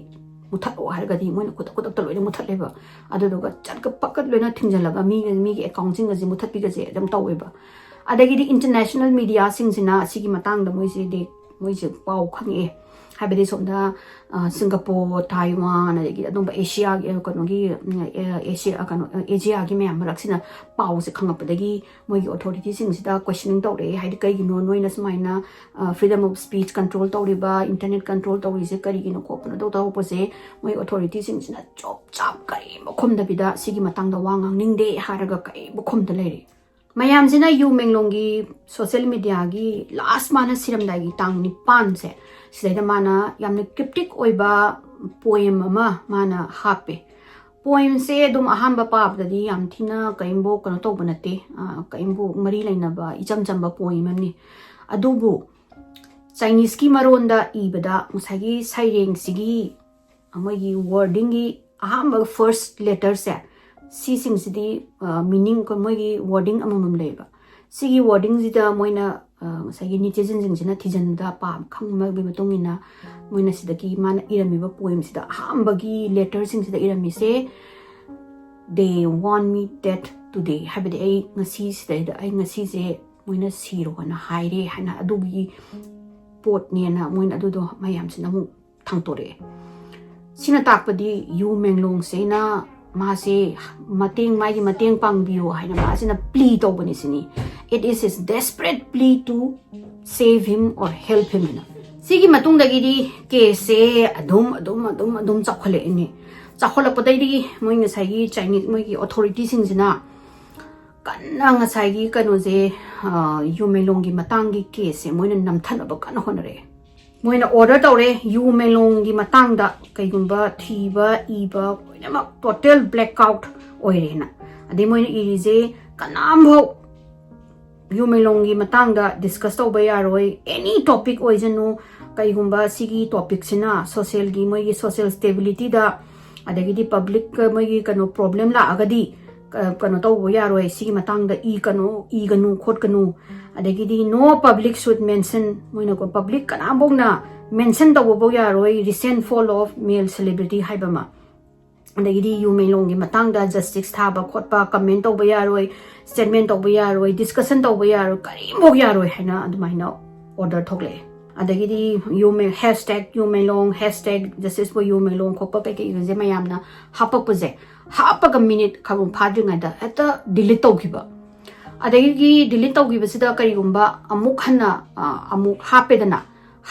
ꯃꯨꯊꯠꯂꯣ ꯍꯥꯏꯔꯒꯗꯤ ꯃꯣꯏꯅ ꯈꯨꯗꯛꯇ ꯂꯣꯏꯅ ꯃꯨꯊꯠꯂꯦꯕ ꯑꯗꯨꯗꯨꯒ ꯆꯠꯀ ꯄꯛꯀ ꯂꯣꯏꯅ ꯊꯤꯡꯖꯤꯜꯂꯒ ꯃꯤꯒꯤ ꯑꯦꯀꯥꯎꯟꯁꯤꯡꯒꯁꯦ ꯃꯨꯊꯠꯄꯤꯒꯁꯦ ꯑꯗꯨꯝ ꯇꯧꯋꯦꯕ ꯑꯗꯒꯤꯗꯤ ꯏꯟꯇꯔꯅꯦꯁꯅꯦꯜ ꯃꯤꯗꯤꯌꯥꯁꯤꯡꯁꯤꯅ ꯑꯁꯤꯒꯤ ꯃꯇꯥꯡꯗ ꯃꯣꯏꯁꯦ ꯄꯥꯎ ꯈꯪꯉꯛꯑꯦ ꯍꯥꯏꯕꯗꯤ ꯁꯣꯝꯗ ꯁꯤꯡꯒꯥꯄꯨꯔ ꯇꯥꯏꯋꯥꯟ ꯑꯗꯒꯤ ꯑꯗꯨꯝꯕ ꯑꯦꯁꯤꯌꯥꯒꯤ ꯑꯦꯖꯤꯌꯥꯒꯤ ꯃꯌꯥꯝ ꯃꯔꯛꯁꯤꯅ ꯄꯥꯎꯁꯦ ꯈꯪꯉꯛꯄꯗꯒꯤ ꯃꯣꯏꯒꯤ ꯑꯣꯊꯣꯔꯤꯇꯤꯁꯤꯡꯁꯤꯗ ꯀ꯭ꯋꯦꯁꯟꯅꯤꯡ ꯇꯧꯔꯛꯑꯦ ꯍꯥꯏꯗꯤ ꯀꯩꯒꯤꯅꯣ ꯅꯣꯏꯅ ꯁꯨꯃꯥꯏꯅ ꯐ꯭रीडम ꯑꯣꯐ ꯁ꯭ꯄꯤꯆ ꯀꯟꯇ꯭ꯔꯣꯜ ꯇꯧꯔꯤꯕ ꯏꯟꯇꯔꯅꯦꯠ ꯀꯟꯇ꯭ꯔꯣल ꯇꯧꯔꯤꯁꯦ ꯀꯔꯤꯒꯤꯅꯣ ꯈꯣꯠꯄꯅꯣ ꯇꯧꯔꯛꯄꯁꯦ ꯃꯣꯏ ꯑꯣꯊꯣꯔꯤꯇꯤꯁꯤꯡꯁꯤꯅ ꯆꯣꯞ ꯆꯥꯞ ꯀꯔꯤꯝꯕ ꯈꯨꯝꯗꯕꯤꯗ ꯁꯤꯒꯤ ꯃꯇꯥꯡꯗ ꯋꯥ ꯉꯥꯡꯅꯤꯡꯗꯦ ꯍꯥꯏꯔꯒ ꯀꯔꯤꯝꯕ ꯈꯨꯝꯗ ꯂꯩꯔꯦ ꯃꯌꯥꯝꯁꯤꯅ ꯌꯨ ꯃꯦꯡꯂꯣꯡꯒꯤ ꯁꯣꯁꯤꯌꯦꯜ ꯃꯤꯗꯤꯌꯥꯒꯤ ꯂꯥꯁ ꯃꯥꯅ ꯁꯤꯔꯝꯗꯥꯏꯒꯤ ꯇꯥꯡ 9ꯁꯦ ꯁꯤꯗꯩꯗ ꯃꯥꯅ ꯌꯥꯝꯅ ꯀ꯭ꯔꯤꯞꯇꯤꯛ ꯑꯣꯏꯕ ꯄꯣꯏꯝ ꯑꯃ ꯃꯥꯅ ꯍꯥꯞꯄꯦ ꯄꯣꯏꯝꯁꯦ ꯑꯗꯨꯝ ꯑꯍꯥꯟꯕ ꯄꯥꯕꯗꯗꯤ ꯌꯥꯝ ꯊꯤꯅ ꯀꯔꯤꯝꯕꯨ ꯀꯩꯅꯣ ꯇꯧꯕ ꯅꯠꯇꯦ ꯀꯔꯤꯝꯕꯨ ꯃꯔꯤ ꯂꯩꯅꯕ ꯏꯆꯝ ꯆꯝꯕ ꯄꯣꯏꯝ ꯑꯃꯅꯤ ꯑꯗꯨꯕꯨ ꯆꯥꯏꯅꯤꯁꯀꯤ ꯃꯔꯣꯟꯗ ꯏꯕꯗ ꯉꯁꯥꯏꯒꯤ ꯁꯩꯔꯦꯡꯁꯤꯒꯤ ꯃꯣꯏꯒꯤ ꯋꯥꯔꯗꯤꯡꯒꯤ ꯑꯍꯥꯟꯕ ꯐꯥꯔꯁꯠ ꯂꯦꯇꯔꯁꯦ ꯁꯤꯁꯤꯡꯁꯤꯗꯤ ꯃꯤꯅꯤꯡ ꯃꯣꯏꯒꯤ ꯋꯥꯔꯗꯤꯡ ꯑꯃꯃꯝ ꯂꯩꯌꯦꯕ ꯁꯤꯒꯤ ꯋꯥꯔꯗꯤꯡꯁꯤꯗ ꯃꯣꯏꯅ ꯉꯁꯥꯏꯒꯤ ꯅꯤꯇꯤꯖꯟꯁꯤꯡꯁꯤꯅ ꯊꯤꯖꯤꯟꯕꯗ ꯈꯪꯕꯒꯤ ꯃꯇꯨꯡ ꯏꯟꯅ ꯃꯣꯏꯅ ꯁꯤꯗꯒꯤ ꯃꯥꯅ ꯏꯔꯝꯃꯤꯕ ꯄꯣꯏꯝꯁꯤꯗ ꯑꯍꯥꯟꯕꯒꯤ ꯂꯦꯇꯔꯁꯤꯡꯁꯤꯗ ꯏꯔꯝꯃꯤꯁꯦ they want me dead today ꯍꯥꯏꯕꯗꯤ ꯑꯩ ꯉꯁꯤꯁꯤꯗꯩꯗ ꯑꯩ ꯉꯁꯤꯁꯦ ꯃꯣꯏꯅ ꯁꯤꯔꯣꯅ ꯍꯥꯏꯔꯦ ꯍꯥꯏꯅ ꯑꯗꯨꯒꯤ ꯄꯣꯠꯅꯦꯅ ꯃꯣꯏꯅ ꯑꯗꯨꯗꯣ ꯃꯌꯥꯝꯁꯤꯅ ꯑꯃꯨꯛ ꯊꯥꯡꯇꯣꯔꯛꯑꯦ ꯁꯤꯅ ꯇꯥꯛꯄꯗꯤ ꯌꯨ ꯃꯦꯡꯂꯣꯡꯁꯤꯅ मासे मागी मतेंग पांगबियो हाइना मासिना प्ली तौबनी सिनी it is his desperate plea to save him or help him na sigi matung dagi di case adum chakhole ni chakhole padai di moi ngasai gi Chinese moi gi authority sing jina kanna ngasai gi kano je yu melong gi matang gi case moi na namthana ba kan honare moina order tawre yu melong gi matang da kaigumba thiba iba ema total blackout oirena ade moina irize kanam ho yu melong gi matang da discuss tawba yaroi any topic oijanu kaigumba sigi topic sina social gi moi gi social stability da adagi di public moi gi kano problem la agadi kano tawba yaroi sigi matang da ganu khot kanu adagi di no public should mention moina ko public kanam bogna mention tawba yaroi recent fall of male celebrity haibama adagi yu melong gi matang da justice thaba khotpa comment tawba yaroi statement tawba yaroi discussion tawba yaroi karim bog yaroi haina adumaina order thokle adagi di #yu melong #justice for yu melong khoppa pe ke je mayamna hapakpuje hapaga minute khabum phadringa da eta delete tawkiba adagi delete tawkiba sida karigumba amuk hana amuk hapedana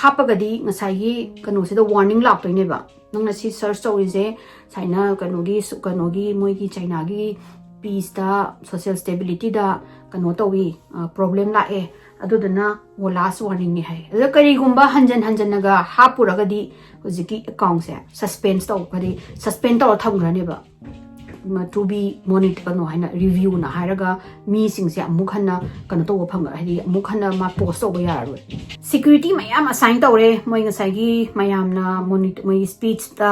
hapagadi ngasai gi kanu sida warning laktoine ba nangna si search tawise China kanogi moigi China gi peace da social stability da kano tawi problem la e adudana wo last warning ni hai ada karigumba hanjan naga hapuragadi hojiki account se suspend taw thamgrane ba to be monitored no haina review na hairaga mi singse amuk hana kano to phang hadi amuk hana ma post over yaro security mayam assign tawre moi ngasai gi mayam na monitor moi speech ta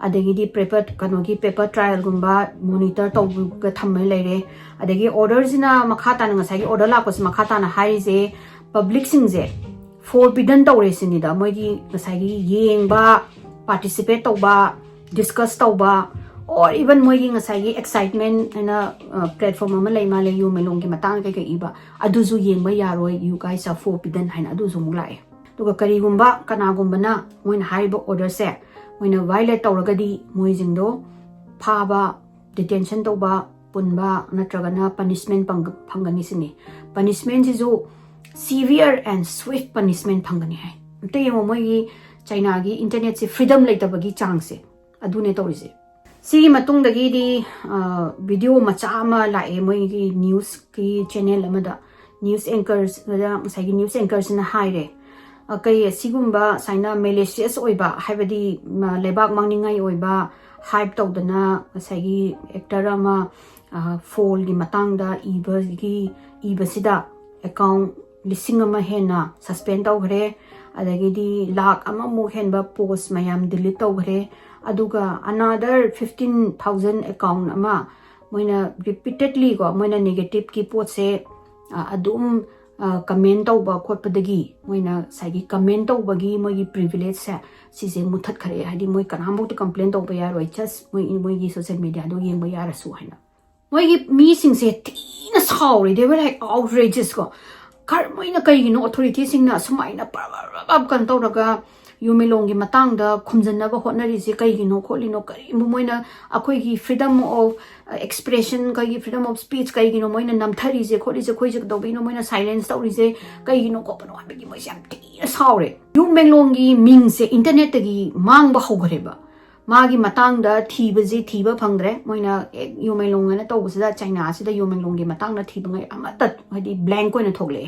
adagi di paper trial gumba monitor to ga thammai leire adagi orders na makhata na ngasai gi order la pos makhata na haise public singse forbidden tawre sinida moi gi ngasai gi yengba participate tawba discuss tawba or even moigi ngasai excitement na platform ama lai ma le yu melong gi matang kai iba aduzu yengba yaroi you guys are forbidden haina aduzu mulai tuga kari gumba kana gumba na moina haiba order se moina violate tawragadi moijingdo phaba detention tawba punba natragana punishment phangani sini punishment jisu severe and swift punishment phangani hai te yemo moigi China gi internet se freedom leitabagi changse adune tawrise sigi matung dagi di video macha ama lae moi gi news ki channel amada news anchors sagi news anchors na haire kai sigumba saina malicious oiba haibadi lebak mangningai oiba hype tawdana sagi actor ama fall gi matang da iba sida account lising ama hena suspend tawgre adagi di lakh ama mu henba post mayam delete tawgre aduga another 15,000 account ama moina repeatedly go moina negative ki post se adum comment tauba khotpadagi moina saigi comment taubagi moigi privilege se sise muthat khare hadi moi kanambo to complain tauba yaroi just moigi social media do yengba yarasu haina moigi mi sing se tina sauri they were like outrageous go kar moina kai no authority sing na sumaina par kan tauraga Yu Menglong gi matang da khumjanna ba hotnari se kai gi no kholi no kari moina akoi gi freedom of expression kai gi freedom of speech kai gi no moina namthari se kholi se khoi se do bi no moina silence tawri se kai gi no ko pano ha gi moi sam ti saure Yu Menglong gi ming se internet gi mang ba hogre ba magi matang da thiba ji thiba phangdre moina Yu Menglong na to busa China se da Yu Menglong gi matang da thiba ngai amata hadi blank ko na thogle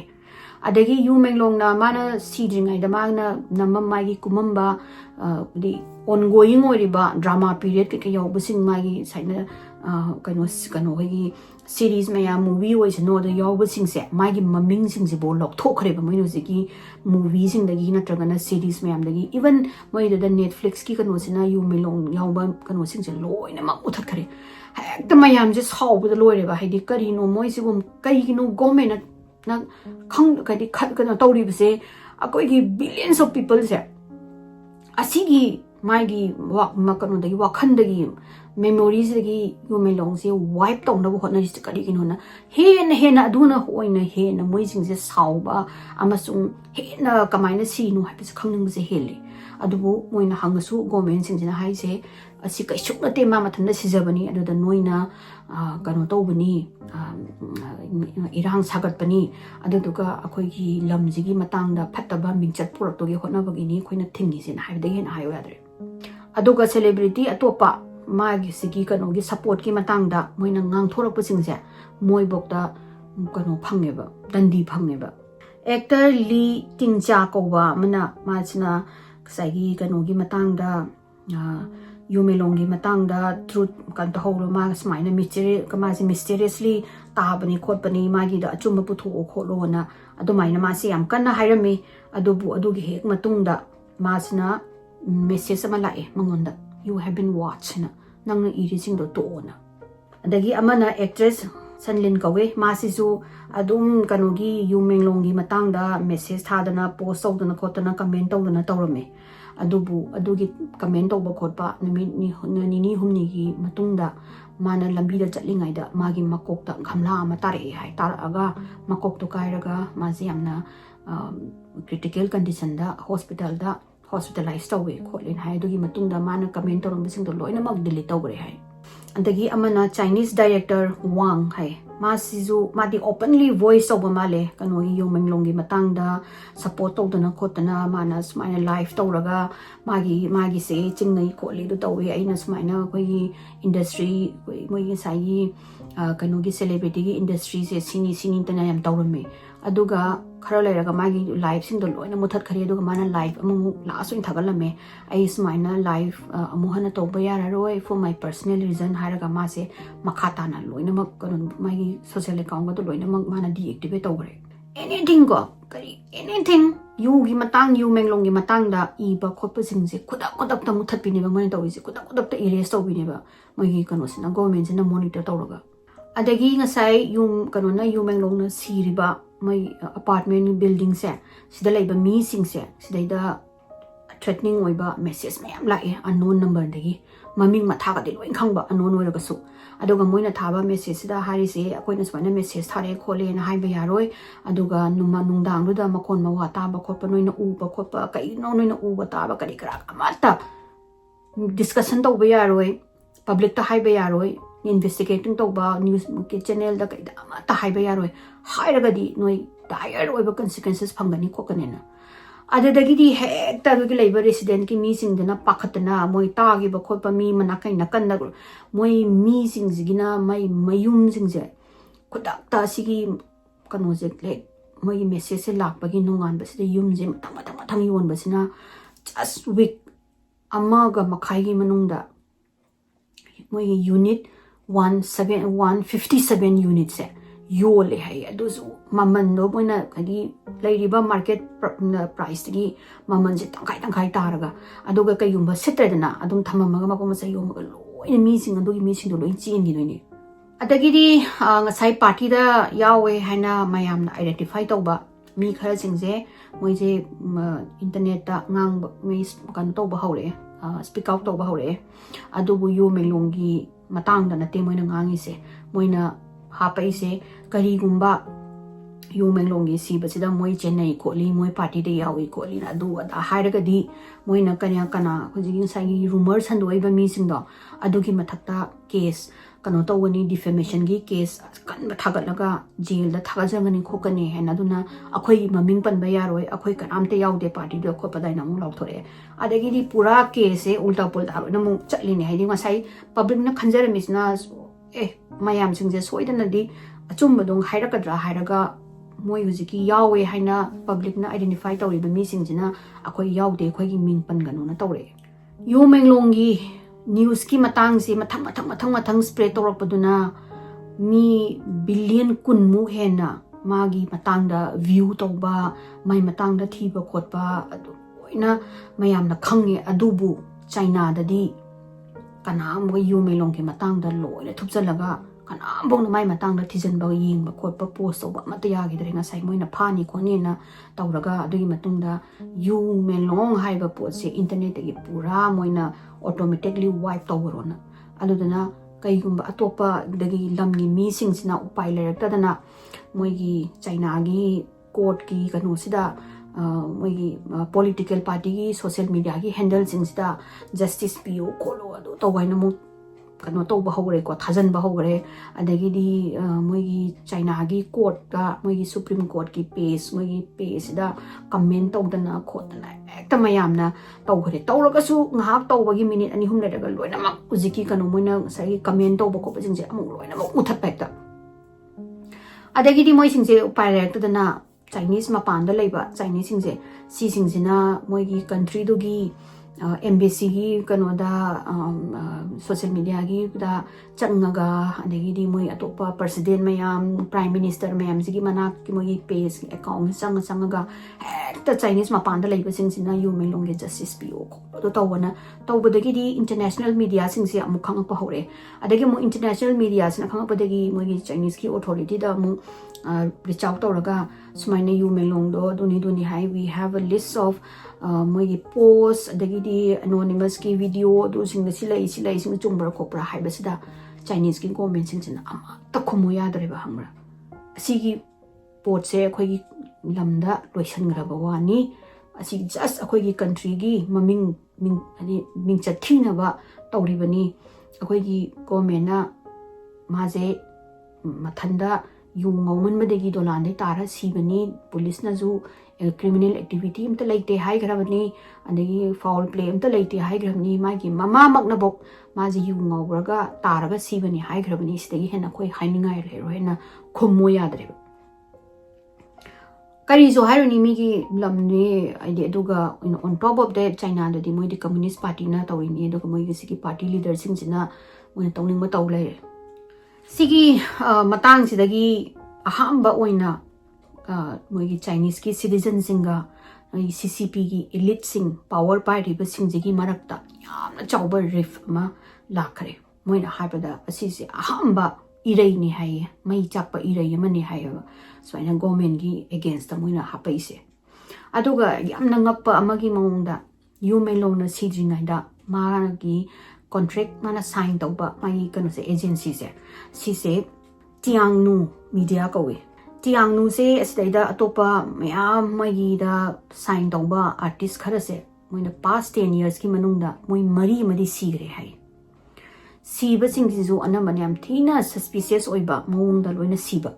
adagi Yu Menglong na mana sidringai da magna namma magi kumamba di ongoing oriba drama period ke yo busing magi saina kano gi series maya movie was no the yo busing se magi maming sing se bo lok thokre ba moi no se ki movie sing dagi na tragana series mayam dagi even moi da Netflix ki kano sina Yu Menglong yo ba kano sing se loina ma uthat khare hekta mayam je saw bu da loire ba haidi kari no moi se bum kai gi no government na khang kai di khat kana tawri bse akoi gi billions of people se asigi magi wa makano dagi wakhan dagi memories dagi Yu Menglong se wipe tong na hot na is kari kin hona hen aduna hoina hen moi sing se sauba amasung hen kamaina si no ha bse khangning bse heli adubu moina hangasu government sing jina hai se asi kai chukna te ma mathanda sijabani adu da noina kano tawbani irang sagat pani adu duka akoi gi lamji gi matang da phattaba mingchat purak to gi hotna bagi ni khoina thingi sin hai de hen hayo yadre aduga celebrity atopa magi sigi kano gi support ki matang da moina ngang thorak pasing se moi bok da kano phangeba dandi phangeba actor Li Tingcha ko ba mana machna sagi kano gi matang da Yu Menglong gi matang da truth kan to holo ma smaina mysteriously tabani khotpani magi da achumba putho kholo na adumaina ma se yam kanna hairami adubu adugi hek matung da masna message ama lae mangonda you have been watching nang iri sing do to na adagi amana actress Sanlin kawe masisu adum kanogi Yu Menglong gi matang da message thadana post tawdana khotana comment tawdana tawrame adubu adugi comment tawba khotpa nini humni gi matungda mana lambi da chatlingai da magi makok ta khamla ama tare hai taraga makok to kairaga maji yamna critical condition da hospital da hospitalized tawe kholin hai adugi matungda mana comment tawram bising do loina mak delete tawre hai andagi amana Chinese director Wang hai masizu madi openly voice over male kano Yu Menglong gi matang da support tawdana khotana mana smaina live tawraga magi se chingnai kholi do tawe aina smaina koi industry moi sai kano gi celebrity gi industry se sini tana yam tawrame aduga khara leraga magi live sing do loina muthat khari aduga mana live amu la so thagalame ai smaina live amu hana tawba yara roi for my personal reason haraga ma se makhata na loina mak kano magi social account to loina mak mana deactivate tawre anything go kari anything yu gi matang Yu Menglong gi matang da iba khotpa sing se kudak ta muthat pini ba mani tawi se kudak ta erase tawi ne ba magi kano sina government sina monitor tawraga adagi ngasai Yu kano na Yu Menglong na siriba my apartment building se sida laiba mi sing se sida da threatening oiba message mayam lae unknown number dagi maming matha ga de loin khangba unknown oiraga su aduga moina thaba message sida hari se akoina smaina message thare khole na haiba yaroi aduga numa nungdang du da makon mawa taba khotpa noina uba khotpa kai noina uba taba kari kra amata discussion tawba yaroi public ta haiba yaroi investigating tawba news channel da kai da amata haiba yaroi hairaga di noi dire oiba consequences phangani khokanena adadagi di hekta gi leiba resident ki mi sing dana pakhatna moi ta gi ba khotpa mi mana kai na kan na moi mi sing zigina mai mayum sing je kudak ta sigi kano je le moi message se lak bagi nungan ba se yum je matang yon ba sina just week amaga makhai gi manungda moi unit 157 units se yole hai aduzu maman no moina kadi leiriba market price gi maman je tangkai taraga aduga kayumba setredana adum thamamaga makoma sayom ga loina mi sing adugi mi sing do loin chin gi noini adagidi ngasai party da yawe haina mayamna identify tawba mi khara singje moije internet da ngang mi kan tawba hore speak out tawba hore adubu Yu Menglong gi matang da nate moina ngangi se moina hapai se kari gumba Yu Menglong gi si basida moi chennai ko li moi party de yawi ko li na du da hairaga di moina kanya kana hujigi sai rumor sandoi ba mi sing do adugi mathakta case kano tawani defamation gi case kan ba thagat laga jail da thaga jangani khokani hena duna akhoi maming pan ba yaroi akhoi kanamte yaude party do khopa dai na mu law thore adagi di pura case ulta pulta na mu chatli ni haidi ngasai public na khanjara misna mayam singje soidana di achum badong hairakadra hairaga moi hujiki yawe haina public na identify tawri ba mi singjina akhoi yaude akhoi gi ming pan ganu na tawre Yu Menglong gi news ki matang si matang spread torok paduna mi billion kun mu hena magi matang da view tawba mai matang da thiba khotba adu oina mayam na khange adubu China da di kana mo Yu Menglong ki matang da loina thupjalaga kana bong na mai matang da thijan ba ying ba khotba post tawba matya gi drenga sai moina phani khoni na tawraga adui matung da Yu Menglong haiba pot se internet gi pura moina automatically wipe tawrona adudana kaigumba atopa dagi lamgi mi singsina upai lerektadana moigi China gi court ki kanu sida moigi political party gi social media gi handle singsida justice PO kolo adu tawaina mu kanu tawba hogre ko thajan ba hogre adagi di moigi China gi court ga moigi supreme court ki page da comment tawdana khotana ekta mayamna tawgre tawraga su ngahak tawbagi minute ani hum leraga loina mak uziki kanu moina sai comment tawba ko bajingje amu loina mak uthat pekta adagi di moi singje upai rektadana Chinese mapanda leiba Chinese singje si singsina moigi country dugi embassy gi kanoda social media gi da changaga adagi di moi atopa president mayam prime minister mayam sigi mana ki moi page account sangaga hekta Chinese mapanda leiba singsina Yu Menglong ge justice PO ko do tawana tawbadagi di international media singse amu khanga pa hore adagi mo international media sina khanga padagi moi Chinese ki authority da mu reach out tawraga sumaina Yu Menglong do duni hai we have a list of moigi post adagi di anonymous ki video do sing silai sing chumbra kopra haibasida Chinese ki government sing sina ama ta khomu yadre ba hamra asigi pot se khoi gi lamda loisan gra bawani asi just akhoi gi country gi maming ming chathina ba tawri bani akhoi gi government na maje mathanda yu ngauman madegi dolande tara sibani police na ju criminal activity amta leite hai grabani adagi foul play amta leite hai grabani magi mama makna bok maji yu ngaubraga taraga sibani hai grabani sidagi hena khoi hainingai rero hena khommo yadre kari zo haironi migi lamne ide aduga on top of that China da di moi di communist party na tawini aduga moi gi party leader sing sina moi tawning ma tawle sigi matang sidagi ahamba oina moigi Chinese ki citizen singa CCP gi elite sing power party ba singjigi marakta yamna chawba riff ma lakhre moina haibada asisi ahamba irei ni hai mai chakpa irei mani hai soina government gi against the moina hapaise aduga yamna ngappa amagi mongda Yu Menglong na sijingai da magi contract mana sign tawba mai kanu se agency se Tiangnu media kawe Tiangnu se asdaida atopa mayam magi da sign tawba artist khara se moina past 10 years ki manungda moi mari sigre hai siba singju anamani am thina suspicious oiba mongda loina siba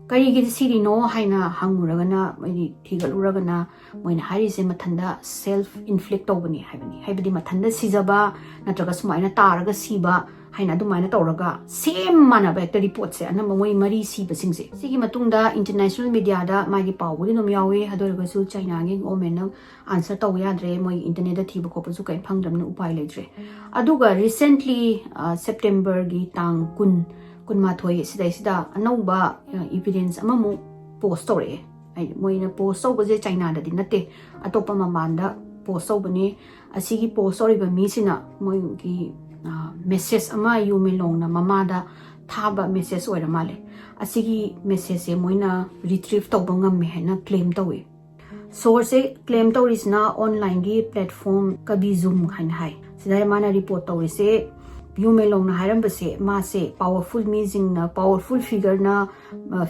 kari gi siri no haina hanguragana mai thigaluragana moina hari se mathanda self inflict tawbani haibadi mathanda sijaba natraga sumaina taraga siba haina dumaina tawraga same mana ba ekta report se anama moi mari siba singse sigi matungda international media da magi pawbudi nom yawe hadorga su China gi government answer taw yadre moi internet da thiba ko su kai phangdamna upai leidre aduga recently September gi tang kun mathoi sida anauba evidence amamu post tore ai moina post so baje China da dinate atopa mamanda post so bani asigi post sorry ba mi sina moi gi message ama Yu Menglong na mamada thaba message oira male asigi message moina retrieve tawba ngamme haina claim tawi source claim tawrisna online gi platform kabi zoom khain hai sidai mana report tawrise Yu Menglong na hairam base ma se powerful meaning na powerful figure na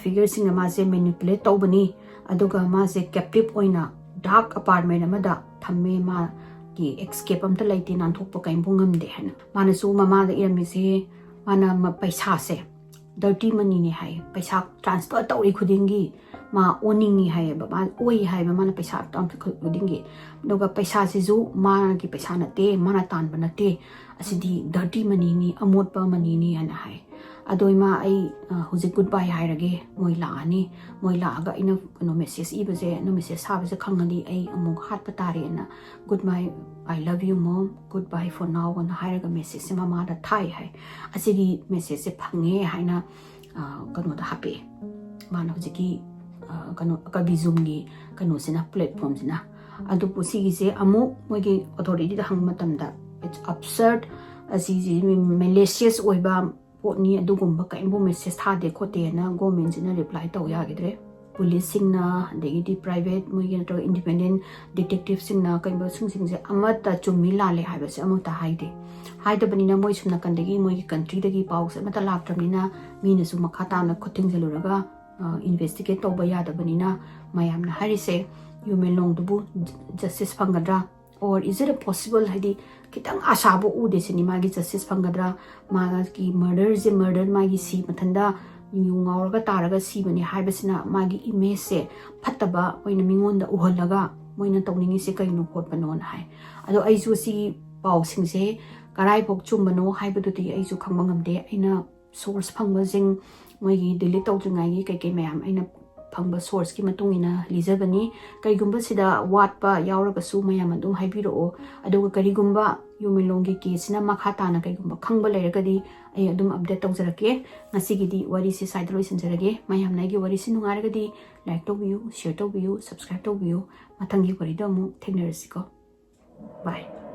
figure sing na ma se manipulate tawbani aduga ma se captive oina dark apartment amada thamme ma ki escape amta laite nan thokpa kaim bungam de han mana su mama da irami se mana paisa se dirty money ni hai paisa transfer tawri khudingi ma owning ni hai ba ma oi hai ba mana paisa transfer khudingi doga paisa se ju ma ki paisa na te mana tan ba na te asidi dirty money ni amot pa money ni ana hai adoi ma ai huji goodbye hai rage moila ani moila aga ina no message iba je no message ha ba je khangani ai amuk hat pa tare na goodbye I love you mom goodbye for now on hai raga message se mama da thai hai asidi message se phange hai na kano da happy mana huji ki kano kabi zoom gi kano sina platform sina adu pusi gi se amuk mogi authority da hang matam da it's absurd asiji malicious oiba potni adugumba kaimbo message thade khote na government sina reply taw yagidre police singna degi private mogi to independent detective singna kaimbo sing se amata chumi lale haiba se amata haide haida banina moi sumna kandegi moi country degi paw se mata laptramina mina su makhata na khoting jaluraga investigate to bayada banina mayamna harise Yu Menglong dubu justice phanggadra or is it a possible hadi kitang asabo ude sini magi justice phanggadra magi murder je murder magi si mathanda yungaurga taraga si bani haibasina magi image se phattaba oina mingonda uhalaga moina tawningi se kaino khot banon hai ado aisu si paw singse karai phok chumbano haibadudi aisu khangba ngamde aina source phangba jing moigi delete tawjungai gi kai kai mayam aina phangba source ki matungina lijabani kaigumba sida watpa yauraga su mayam adum haibiro aduga karigumba Yu Menglong gi case na makhata na kaigumba khangba leragadi ai adum update tawjarake ngasigidi wari si side loi sinjarage mayam nai gi wari si nungaragadi like to view share to view subscribe to view mathangi wari da mu thengnerasiko bye